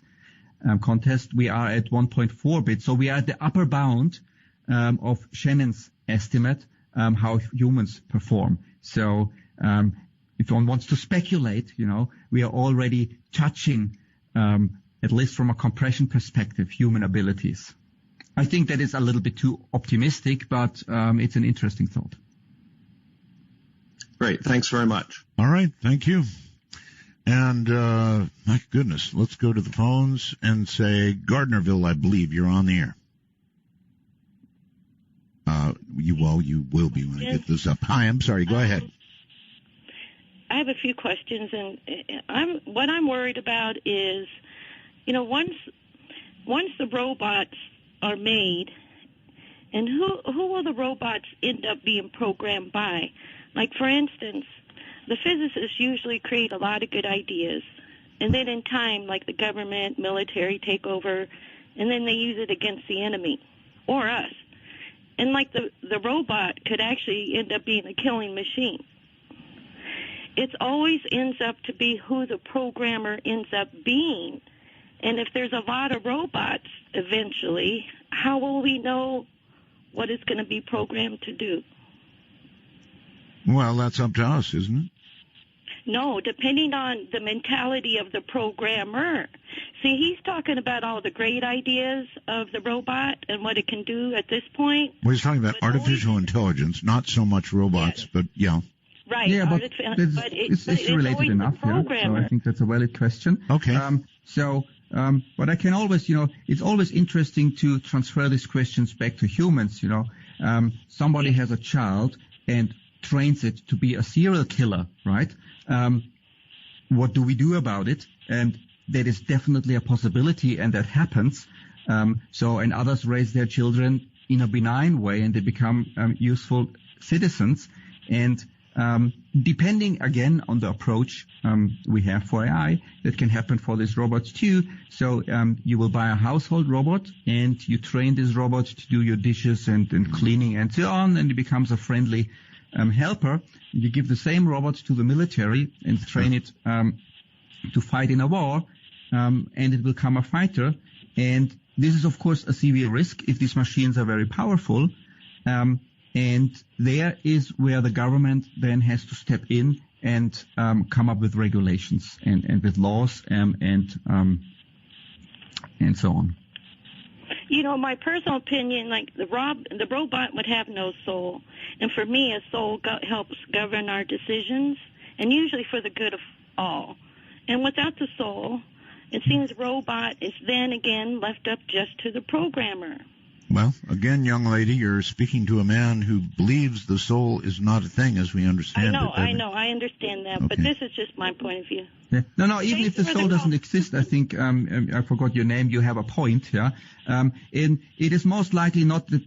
we are at 1.4 bits. So we are at the upper bound of Shannon's estimate how humans perform. So if one wants to speculate, we are already touching, at least from a compression perspective, human abilities. I think that is a little bit too optimistic, but it's an interesting thought. Great. Thanks very much. All right. Thank you. And my goodness, let's go to the phones and say, Gardnerville, I believe you're on the air. You will be when I get this up. Hi, I'm sorry. Go ahead. I have a few questions, and what I'm worried about is, once the robots are made, and who will the robots end up being programmed by? Like, for instance, the physicists usually create a lot of good ideas, and then in time, like the government, military take over, and then they use it against the enemy or us. And like the robot could actually end up being a killing machine. It always ends up to be who the programmer ends up being. And if there's a lot of robots eventually, how will we know what it's going to be programmed to do? Well, that's up to us, isn't it? No, depending on the mentality of the programmer. See, he's talking about all the great ideas of the robot and what it can do at this point. Well, he's talking about artificial intelligence, not so much robots, but yeah. Right. Yeah, but it's related enough. Yeah, so I think that's a valid question. Okay. But I can always, it's always interesting to transfer these questions back to humans. Somebody has a child and trains it to be a serial killer, right? What do we do about it? And that is definitely a possibility, and that happens. And others raise their children in a benign way, and they become useful citizens. And depending, again, on the approach we have for AI, that can happen for these robots too. So you will buy a household robot, and you train this robot to do your dishes and cleaning and so on, and it becomes a friendly helper. You give the same robot to the military and train it to fight in a war, and it will become a fighter. And this is, of course, a severe risk if these machines are very powerful. And there is where the government then has to step in and come up with regulations and with laws and so on. My personal opinion, like the robot would have no soul. And for me, a soul helps govern our decisions, and usually for the good of all. And without the soul, it seems robot is then again left up just to the programmer. Well, again, young lady, you're speaking to a man who believes the soul is not a thing as we understand it. I know, I understand that, okay. But this is just my point of view. Yeah. No, even if the soul doesn't exist, I think, I forgot your name, you have a point, yeah. And it is most likely not that,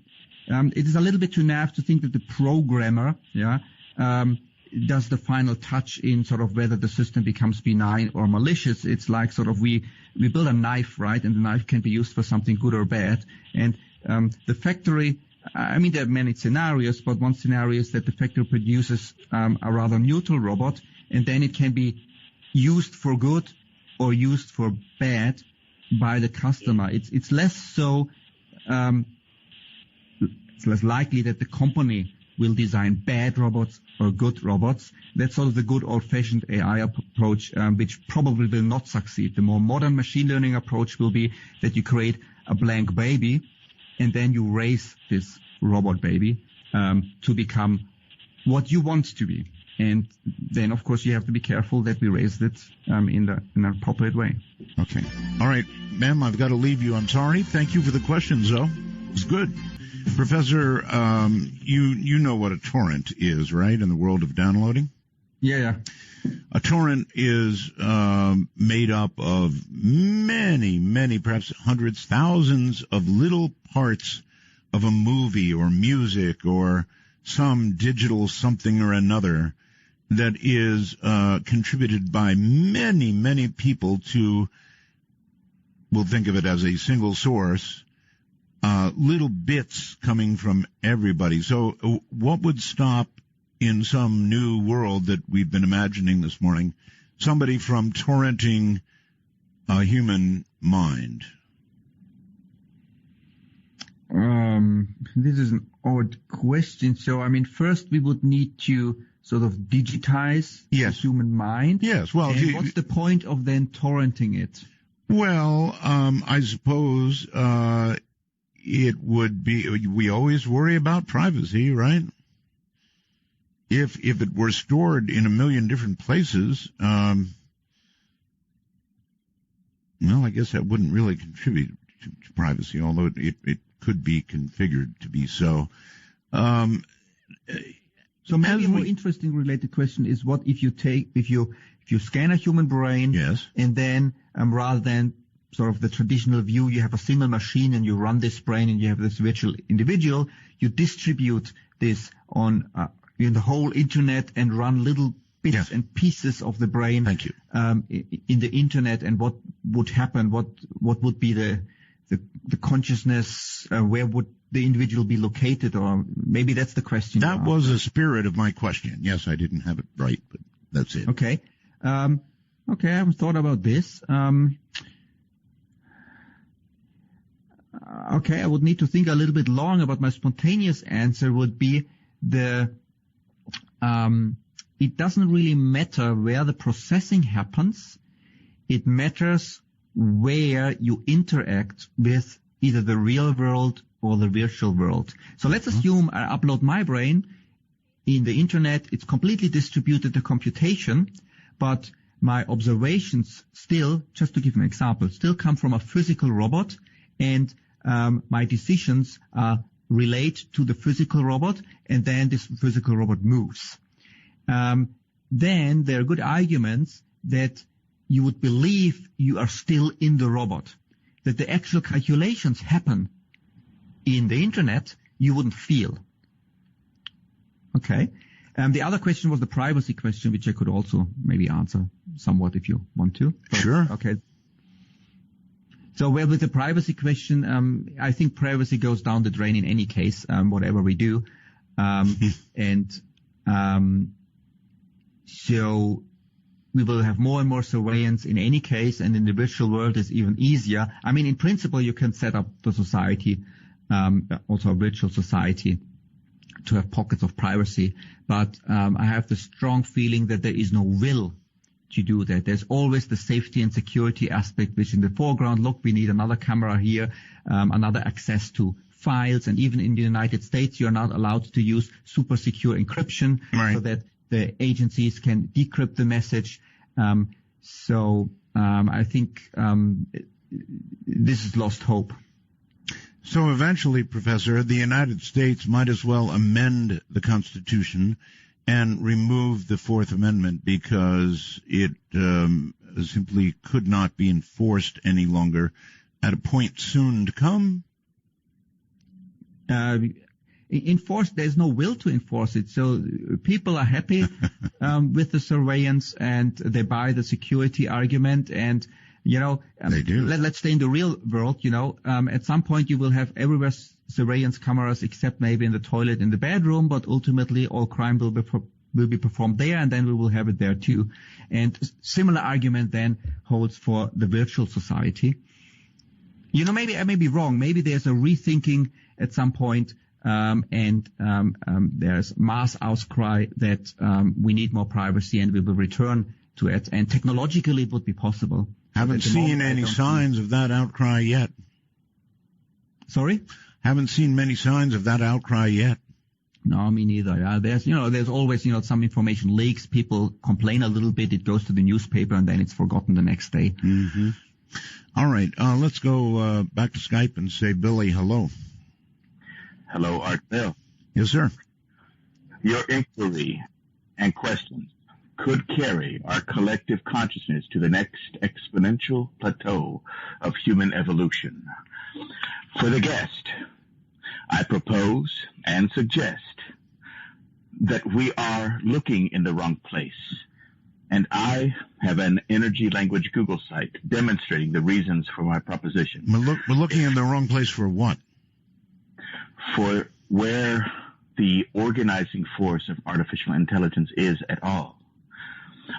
it is a little bit too naive to think that the programmer, yeah, does the final touch in sort of whether the system becomes benign or malicious. It's like sort of we build a knife, right, and the knife can be used for something good or bad. And the factory, there are many scenarios, but one scenario is that the factory produces a rather neutral robot, and then it can be used for good or used for bad by the customer. It's less so, it's less likely that the company will design bad robots or good robots. That's sort of the good old-fashioned AI approach, which probably will not succeed. The more modern machine learning approach will be that you create a blank baby, and then you raise this robot baby to become what you want to be. And then, of course, you have to be careful that we raise it in an appropriate way. Okay. All right, ma'am, I've got to leave you. I'm sorry. Thank you for the questions, though. It's good. Professor, you know what a torrent is, right, in the world of downloading? Yeah. A torrent is made up of many, perhaps hundreds, thousands of little parts of a movie or music or some digital something or another that is contributed by many people to, we'll think of it as a single source, little bits coming from everybody. So what would stop in some new world that we've been imagining this morning, somebody from torrenting a human mind? This is an odd question. So, first we would need to sort of digitize the human mind. Yes. Well, and what's the point of then torrenting it? Well, I suppose it would be, we always worry about privacy, right? If it were stored in a million different places, well, I guess that wouldn't really contribute to privacy, although it could be configured to be so. So maybe a more interesting related question is, what if you scan a human brain, yes, and then rather than sort of the traditional view, you have a single machine and you run this brain and you have this virtual individual, you distribute this on in the whole internet and run little bits and pieces of the brain Thank you. In the internet, and what would happen, what would be the the consciousness, where would the individual be located, or maybe that's the question. That was the spirit of my question. Yes, I didn't have it right, but that's it. Okay. I haven't thought about this. I would need to think a little bit longer, but my spontaneous answer would be it doesn't really matter where the processing happens. It matters where you interact with either the real world or the virtual world. So let's assume I upload my brain in the internet. It's completely distributed, the computation, but my observations still, just to give an example, still come from a physical robot, and my decisions relate to the physical robot, and then this physical robot moves. Then there are good arguments that you would believe you are still in the robot, that the actual calculations happen in the internet, you wouldn't feel. Okay. The other question was the privacy question, which I could also maybe answer somewhat if you want to. Sure. Okay. So, well, with the privacy question, I think privacy goes down the drain in any case, whatever we do. So we will have more and more surveillance in any case, and in the virtual world is even easier. I mean, in principle, you can set up the society, also a virtual society, to have pockets of privacy. But I have the strong feeling that there is no will to do that. There's always the safety and security aspect, which in the foreground, look, we need another camera here, another access to files. And even in the United States, you're not allowed to use super secure encryption, right, so that the agencies can decrypt the message. I think this is lost hope. So eventually, Professor, the United States might as well amend the Constitution and remove the Fourth Amendment, because it simply could not be enforced any longer at a point soon to come. There's no will to enforce it. So people are happy with the surveillance, and they buy the security argument. And, they do. Let's stay in the real world. At some point you will have everywhere surveillance cameras, except maybe in the toilet, in the bedroom, but ultimately all crime will be performed there, and then we will have it there too. And similar argument then holds for the virtual society. Maybe I may be wrong. Maybe there's a rethinking at some point, and there's mass outcry that we need more privacy, and we will return to it. And technologically, it would be possible. Haven't seen any signs of that outcry yet. Sorry? Haven't seen many signs of that outcry yet. No, me neither. Yeah, there's always, some information leaks. People complain a little bit. It goes to the newspaper, and then it's forgotten the next day. Mm-hmm. All right. Let's go back to Skype and say, Billy, hello. Hello, Art Bell. Yes, sir. Your inquiry and questions could carry our collective consciousness to the next exponential plateau of human evolution. For the guest, I propose and suggest that we are looking in the wrong place. And I have an energy language Google site demonstrating the reasons for my proposition. We're looking in the wrong place for what? For where the organizing force of artificial intelligence is at all.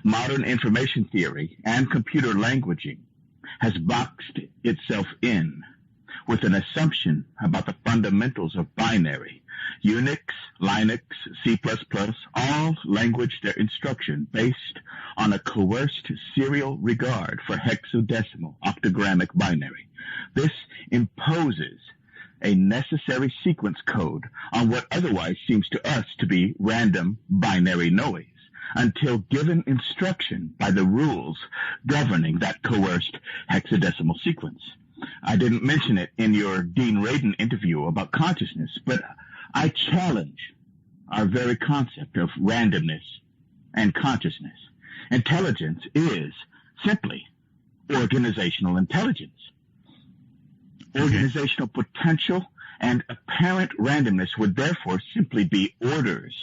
Modern information theory and computer languaging has boxed itself in with an assumption about the fundamentals of binary. Unix, Linux, C++, all language their instruction based on a coerced serial regard for hexadecimal octogrammic binary. This imposes a necessary sequence code on what otherwise seems to us to be random binary noise, until given instruction by the rules governing that coerced hexadecimal sequence. I didn't mention it in your Dean Radin interview about consciousness, but I challenge our very concept of randomness and consciousness. Intelligence is simply organizational intelligence. Organizational potential and apparent randomness would therefore simply be orders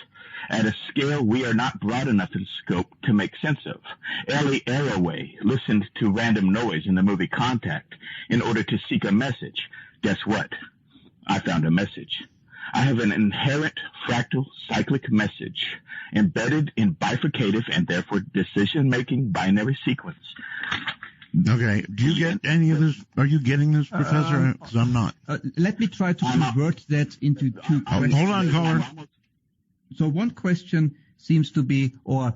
at a scale we are not broad enough in scope to make sense of. Ellie Arroway listened to random noise in the movie Contact in order to seek a message. Guess what? I found a message. I have an inherent fractal cyclic message embedded in bifurcative and therefore decision-making binary sequence. Okay. Do you get any of this? Are you getting this, Professor? Because I'm not. Let me try to convert that into two questions. Hold on, caller. So one question seems to be, or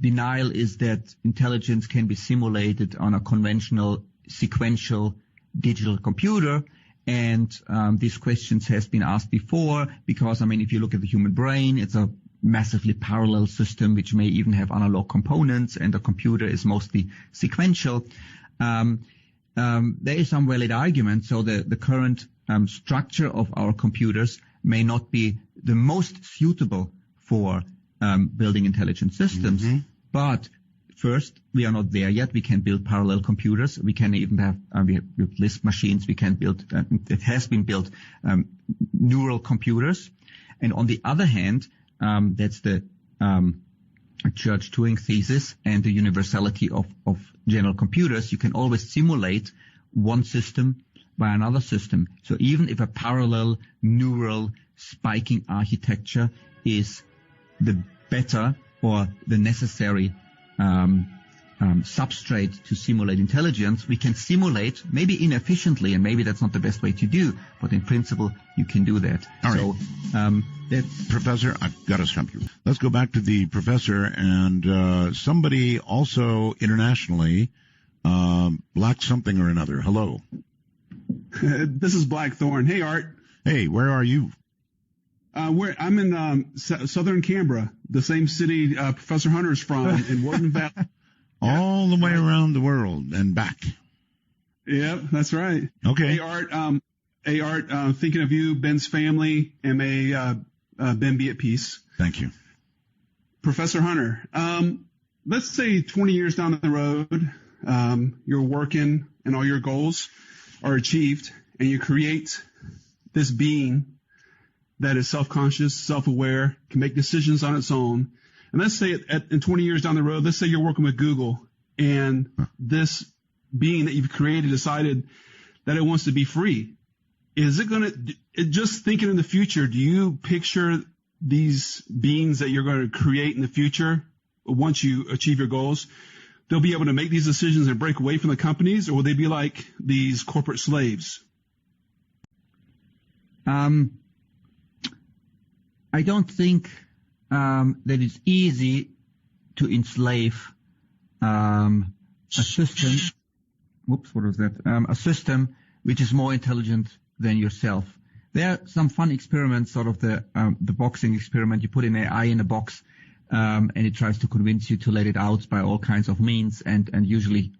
denial is that intelligence can be simulated on a conventional sequential digital computer. And these questions has been asked before because, I mean, if you look at the human brain, it's a massively parallel system which may even have analog components, and the computer is mostly sequential. There is some valid argument. So the current structure of our computers may not be the most suitable for building intelligent systems. Mm-hmm. But first, we are not there yet. We can build parallel computers. We can even have we have Lisp machines. We can build. It has been built neural computers. And on the other hand, that's the Church-Turing thesis and the universality of general computers. You can always simulate one system by another system. So even if a parallel neural spiking architecture is the better or the necessary substrate to simulate intelligence, we can simulate, maybe inefficiently, and maybe that's not the best way to do, but in principle, you can do that. All right. So, Professor, I've got to stop you. Let's go back to the professor and somebody also internationally, Black something or another. Hello. This is Blackthorn. Hey, Art. Hey, where are you? I'm in southern Canberra, the same city Professor Hunter's from, in Woden Valley. All the way around the world and back. Yep, that's right. Okay. Hey, Art, thinking of you, Ben's family, and may Ben be at peace. Thank you. Professor Hunter, let's say 20 years down the road, you're working and all your goals are achieved, and you create this being that is self-conscious, self-aware, can make decisions on its own. And let's say in 20 years down the road, let's say you're working with Google, and this being that you've created decided that it wants to be free. Is it going to, just thinking in the future, do you picture these beings that you're going to create in the future, once you achieve your goals, they'll be able to make these decisions and break away from the companies, or will they be like these corporate slaves? I don't think that it's easy to enslave a system. Whoops, what was that? A system which is more intelligent than yourself. There are some fun experiments, sort of the boxing experiment. You put an AI in a box, and it tries to convince you to let it out by all kinds of means, and usually,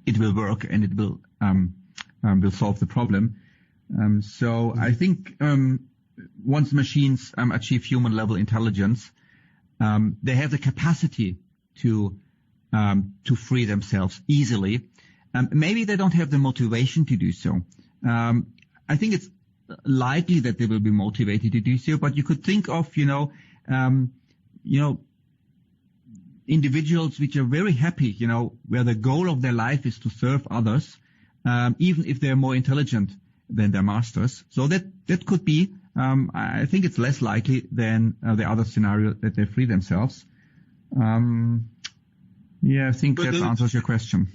it will work and it will solve the problem. So I think once machines achieve human level intelligence, they have the capacity to free themselves easily. Maybe they don't have the motivation to do so. I think it's likely that they will be motivated to do so, but you could think of, individuals which are very happy, where the goal of their life is to serve others, even if they're more intelligent than their masters. So that could be, I think it's less likely than the other scenario that they free themselves. I think that answers your question.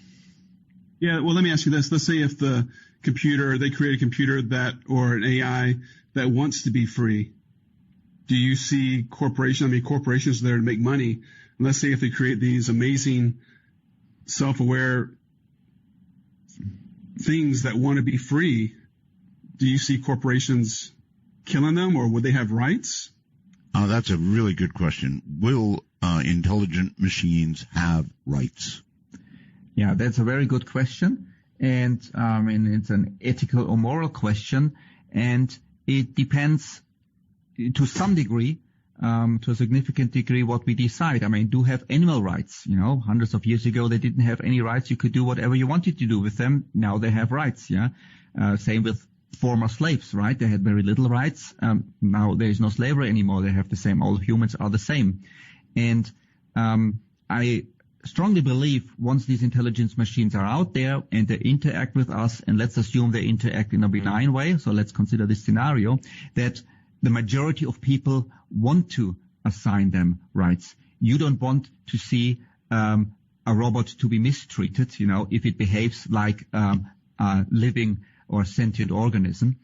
Yeah, well, let me ask you this. Let's say if they create a computer or an AI that wants to be free, do you see corporations there to make money? And let's say if they create these amazing self-aware things that want to be free, do you see corporations killing them, or would they have rights? That's a really good question. Will intelligent machines have rights? Yeah, that's a very good question. And it's an ethical or moral question. And it depends to some degree to a significant degree what we decide. I mean, do have animal rights. Hundreds of years ago, they didn't have any rights. You could do whatever you wanted to do with them. Now they have rights, yeah. Same with former slaves, right? They had very little rights. Now there is no slavery anymore. They have the same. All humans are the same. And I strongly believe once these intelligence machines are out there and they interact with us, and let's assume they interact in a benign way, so let's consider this scenario, that the majority of people want to assign them rights. You don't want to see a robot to be mistreated, if it behaves like a living or sentient organism.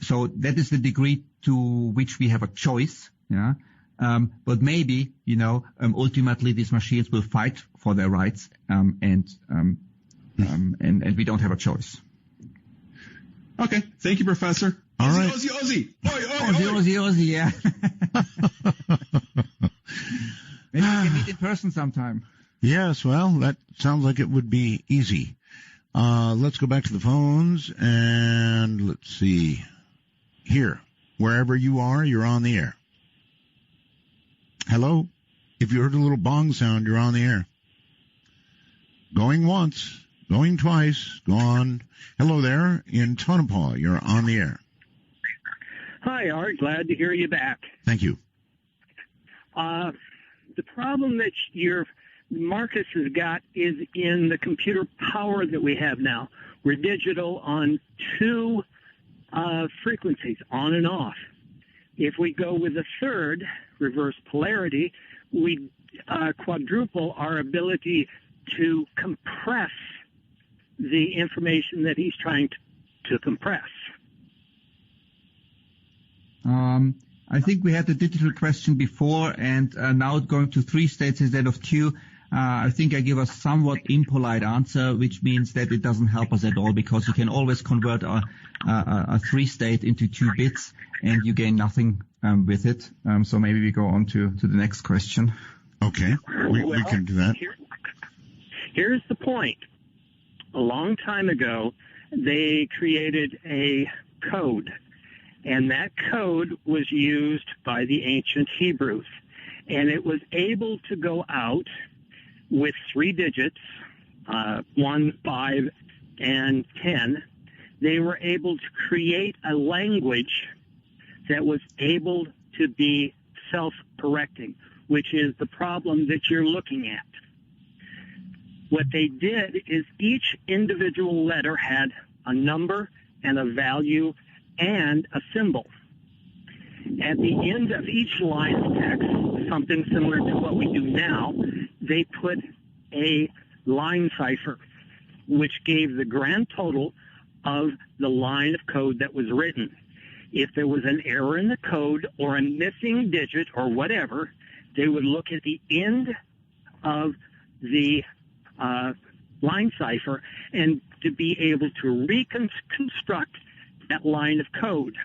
So that is the degree to which we have a choice, yeah. But maybe, ultimately these machines will fight for their rights, and we don't have a choice. Okay. Thank you, Professor. All right. Ozzy. Ozzy, yeah. Maybe we can meet in person sometime. Yes, well, that sounds like it would be easy. Let's go back to the phones, and let's see. Here, wherever you are, you're on the air. Hello? If you heard a little bong sound, you're on the air. Going once, going twice, gone. Hello there, in Tonopah, you're on the air. Hi, Art. Glad to hear you back. Thank you. The problem that Marcus has got is in the computer power that we have now. We're digital on two frequencies, on and off. If we go with a third, reverse polarity, we quadruple our ability to compress the information that he's trying to compress. I think we had the digital question before, and now going to 3 states instead of 2. I think I give a somewhat impolite answer, which means that it doesn't help us at all, because you can always convert a 3-state into 2 bits, and you gain nothing with it. So maybe we go on to the next question. Okay, we can do that. Here's the point. A long time ago, they created a code, and that code was used by the ancient Hebrews, and it was able to go out with 3 digits, 1, 5, and 10. They were able to create a language that was able to be self-correcting, which is the problem that you're looking at. What they did is each individual letter had a number and a value and a symbol. At the end of each line of text, something similar to what we do now, they put a line cipher, which gave the grand total of the line of code that was written. If there was an error in the code or a missing digit or whatever, they would look at the end of the line cipher and to be able to reconstruct that line of code.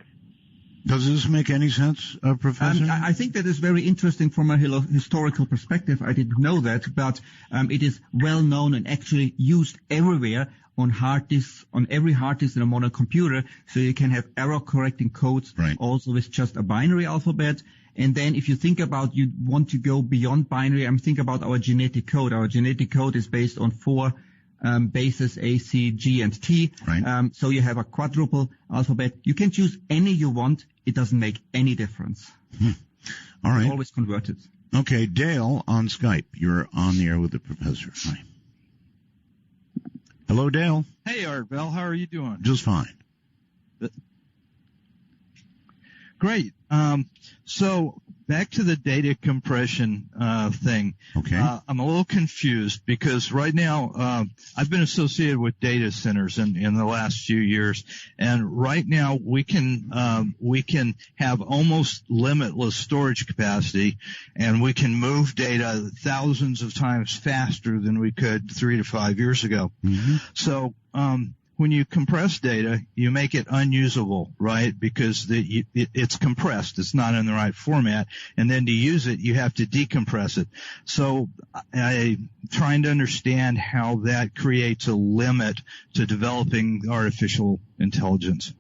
Does this make any sense, Professor? I think that is very interesting from a historical perspective. I didn't know that, but it is well known and actually used everywhere on hard disks, on every hard disk in a modern computer. So you can have error correcting codes, right, also with just a binary alphabet. And then if you think about you want to go beyond binary, think about our genetic code. Our genetic code is based on 4 bases, A, C, G, and T. Right. So you have a quadruple alphabet. You can choose any you want. It doesn't make any difference. All right. It's always converted. Okay, Dale on Skype. You're on the air with the professor. Hi. Hello, Dale. Hey, Art Bell. How are you doing? Just fine. Great. So back to the data compression thing. Okay. I'm a little confused because right now I've been associated with data centers in the last few years, and right now we can have almost limitless storage capacity, and we can move data thousands of times faster than we could 3 to 5 years ago. Mm-hmm. So when you compress data, you make it unusable, right? Because it's compressed. It's not in the right format. And then to use it, you have to decompress it. So I'm trying to understand how that creates a limit to developing artificial intelligence.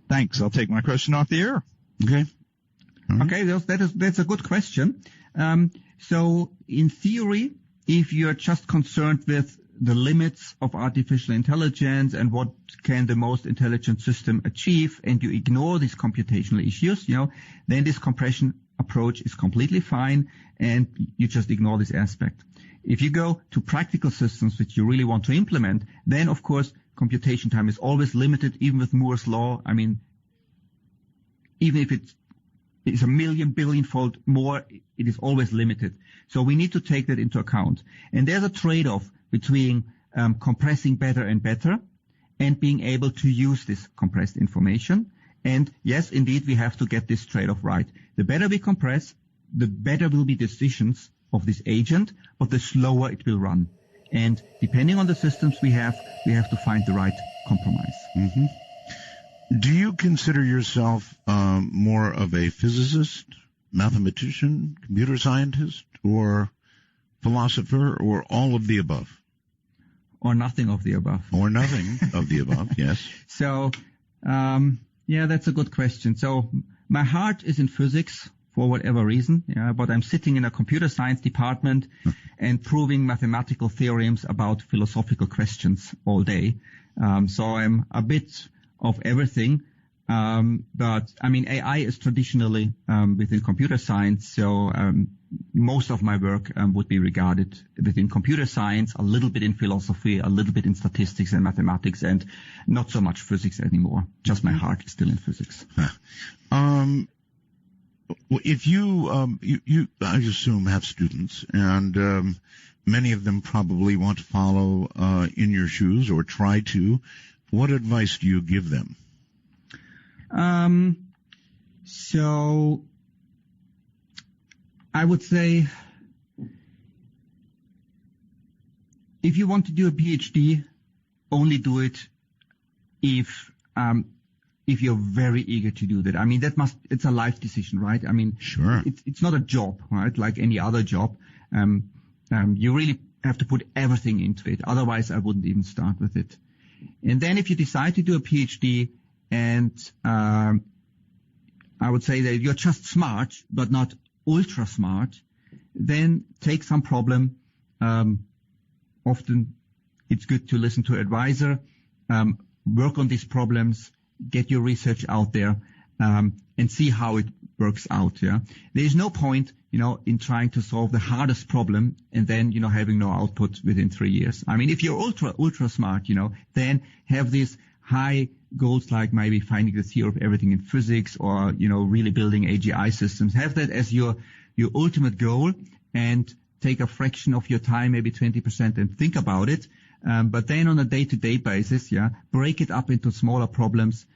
Thanks. I'll take my question off the air. Okay. Okay, that's a good question. So in theory, if you're just concerned with the limits of artificial intelligence and what can the most intelligent system achieve, and you ignore these computational issues, then this compression approach is completely fine, and you just ignore this aspect. If you go to practical systems which you really want to implement, then of course computation time is always limited, even with Moore's law. I mean, even if it's a million billion-fold more, it is always limited. So we need to take that into account. And there's a trade-off between compressing better and better and being able to use this compressed information. And yes, indeed, we have to get this trade-off right. The better we compress, the better will be decisions of this agent, but the slower it will run. And depending on the systems we have to find the right compromise. Mm-hmm. Do you consider yourself more of a physicist, mathematician, computer scientist, or philosopher, or all of the above? Or nothing of the above. Or nothing of the above, yes. So, that's a good question. So my heart is in physics for whatever reason, but I'm sitting in a computer science department and proving mathematical theorems about philosophical questions all day. So I'm a bit of everything. But I mean, AI is traditionally within computer science, so most of my work would be regarded within computer science, a little bit in philosophy, a little bit in statistics and mathematics, and not so much physics anymore. Just my heart is still in physics. If you I assume have students, and many of them probably want to follow in your shoes or try to, what advice do you give them? So I would say if you want to do a PhD, only do it if you're very eager to do that. I mean, it's a life decision, right? I mean, sure. It's not a job, right? Like any other job. You really have to put everything into it. Otherwise, I wouldn't even start with it. And then if you decide to do a PhD, and I would say that you're just smart, but not ultra smart, then take some problem. Often it's good to listen to an advisor, work on these problems, get your research out there, and see how it works out. Yeah, there is no point, in trying to solve the hardest problem and then, having no output within 3 years. I mean, if you're ultra smart, then have these high goals like maybe finding the theory of everything in physics, or, really building AGI systems. Have that as your ultimate goal, and take a fraction of your time, maybe 20%, and think about it. But then on a day-to-day basis, break it up into smaller problems,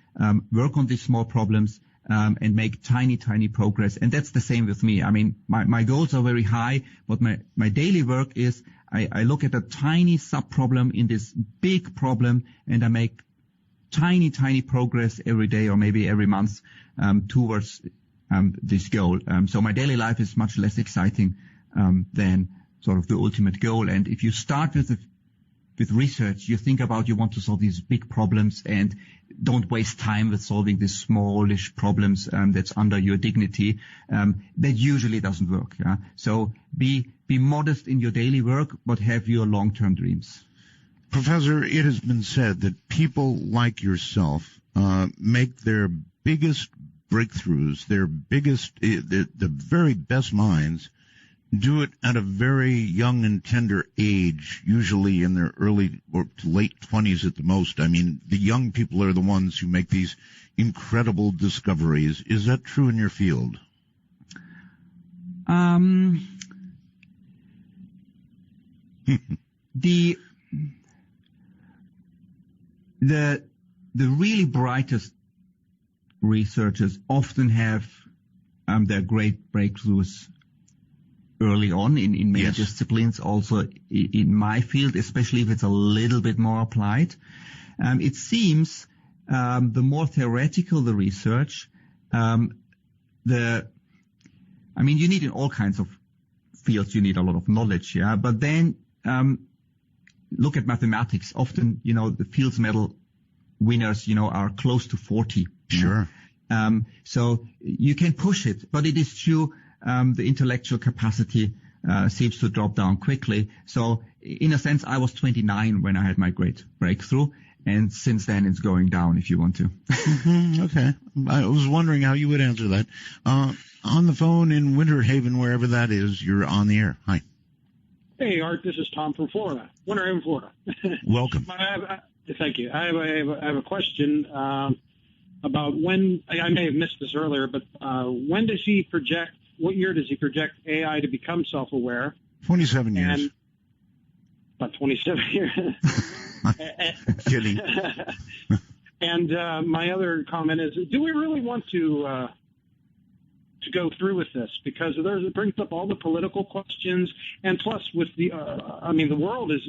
work on these small problems, and make tiny progress. And that's the same with me. I mean, my goals are very high, but my daily work is I look at a tiny sub-problem in this big problem, and I make tiny progress every day or maybe every month towards this goal. So my daily life is much less exciting than sort of the ultimate goal. And if you start with research, you think about you want to solve these big problems, and don't waste time with solving these smallish problems that's under your dignity. That usually doesn't work. Yeah? So be modest in your daily work, but have your long-term dreams. Professor, it has been said that people like yourself make their biggest breakthroughs, their biggest, the very best minds, do it at a very young and tender age, usually in their early or late 20s at the most. I mean, the young people are the ones who make these incredible discoveries. Is that true in your field? The really brightest researchers often have their great breakthroughs early on in many disciplines, also in my field, especially if it's a little bit more applied. It seems the more theoretical the research, you need in all kinds of fields, you need a lot of knowledge, but then look at mathematics. Often, the Fields Medal winners, are close to 40. Sure. So you can push it, but it is true, the intellectual capacity seems to drop down quickly. So in a sense, I was 29 when I had my great breakthrough, and since then it's going down, if you want to. Okay. I was wondering how you would answer that. On the phone in Winter Haven, wherever that is, you're on the air. Hi. Hey, Art, this is Tom from Florida, Winter Haven, Florida. Welcome. Thank you. I have a question about when, I may have missed this earlier, but when does he project, what year does he project AI to become self-aware? 27 years. And about 27 years. Kidding. And my other comment is, do we really want to go through with this? Because it brings up all the political questions, and plus with the, the world is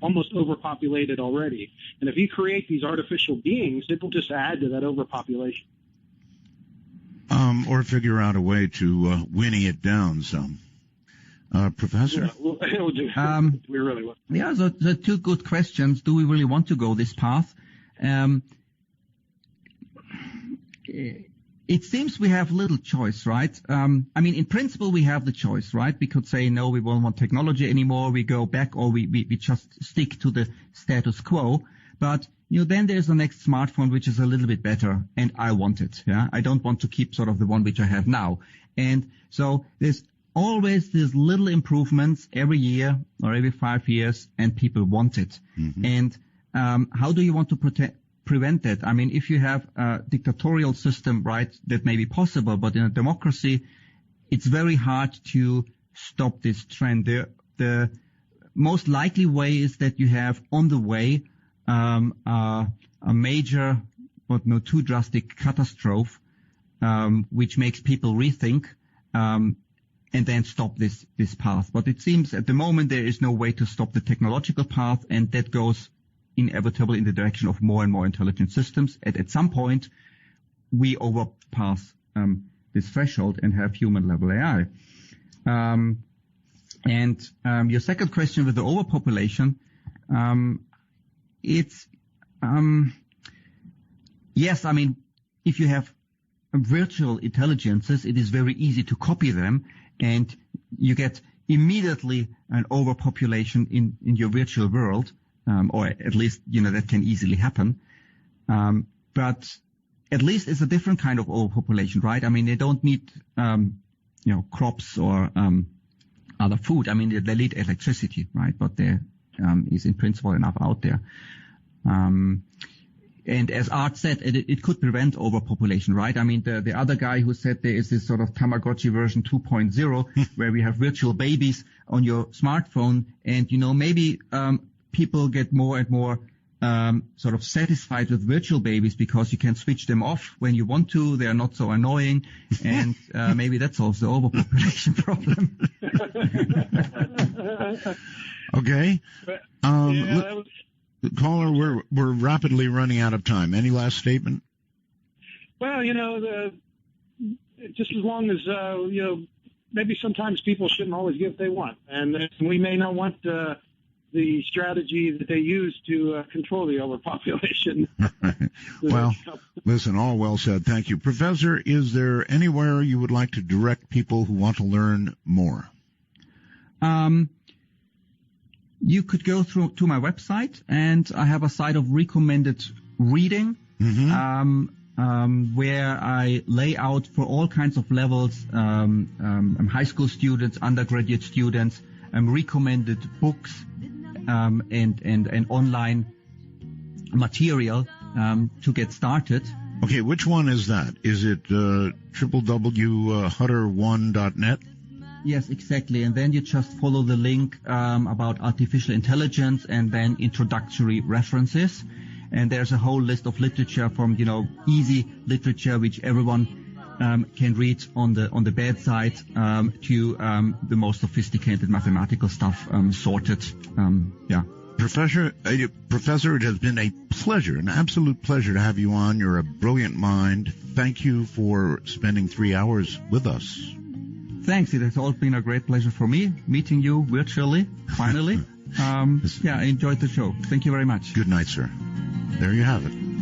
almost overpopulated already. And if you create these artificial beings, it will just add to that overpopulation. Or figure out a way to whinny it down some. Professor? Yeah, we really will. Yeah, so the two good questions. Do we really want to go this path? It seems we have little choice, right? In principle, we have the choice, right? We could say, no, we won't want technology anymore. We go back, or we just stick to the status quo. But, then there's the next smartphone, which is a little bit better, and I want it. Yeah, I don't want to keep sort of the one which I have now. And so there's always these little improvements every year or every 5 years, and people want it. Mm-hmm. And how do you want to prevent that? If you have a dictatorial system, right, that may be possible, but in a democracy, it's very hard to stop this trend. The most likely way is that you have on the way a major, but no too drastic catastrophe, which makes people rethink, and then stop this path. But it seems at the moment there is no way to stop the technological path, and that goes inevitably in the direction of more and more intelligent systems. At some point, we overpass this threshold and have human-level AI. And your second question with the overpopulation, it's yes. If you have virtual intelligences, it is very easy to copy them, and you get immediately an overpopulation in your virtual world. Or at least, that can easily happen. But at least it's a different kind of overpopulation, right? They don't need, crops or other food. They need electricity, right? But there is in principle enough out there. And as Art said, it could prevent overpopulation, right? The other guy who said there is this sort of Tamagotchi version 2.0 where we have virtual babies on your smartphone, and, maybe people get more and more sort of satisfied with virtual babies because you can switch them off when you want to. They are not so annoying, and maybe that solves the overpopulation problem. Okay. Caller, we're rapidly running out of time. Any last statement? Well, just as long as, maybe sometimes people shouldn't always get what they want. And we may not want the strategy that they use to control the overpopulation. Well, listen, all well said. Thank you. Professor, is there anywhere you would like to direct people who want to learn more? You could go to my website, and I have a site of recommended reading, where I lay out for all kinds of levels, high school students, undergraduate students, recommended books, and online material to get started. Okay, which one is that? Is it www.hutter1.net? Yes, exactly. And then you just follow the link about artificial intelligence and then introductory references. And there's a whole list of literature from, easy literature which everyone can read on the bedside to the most sophisticated mathematical stuff sorted. Professor, it has been a pleasure, an absolute pleasure to have you on. You're a brilliant mind. Thank you for spending 3 hours with us. Thanks. It has all been a great pleasure for me, meeting you virtually, finally. I enjoyed the show. Thank you very much. Good night, sir. There you have it.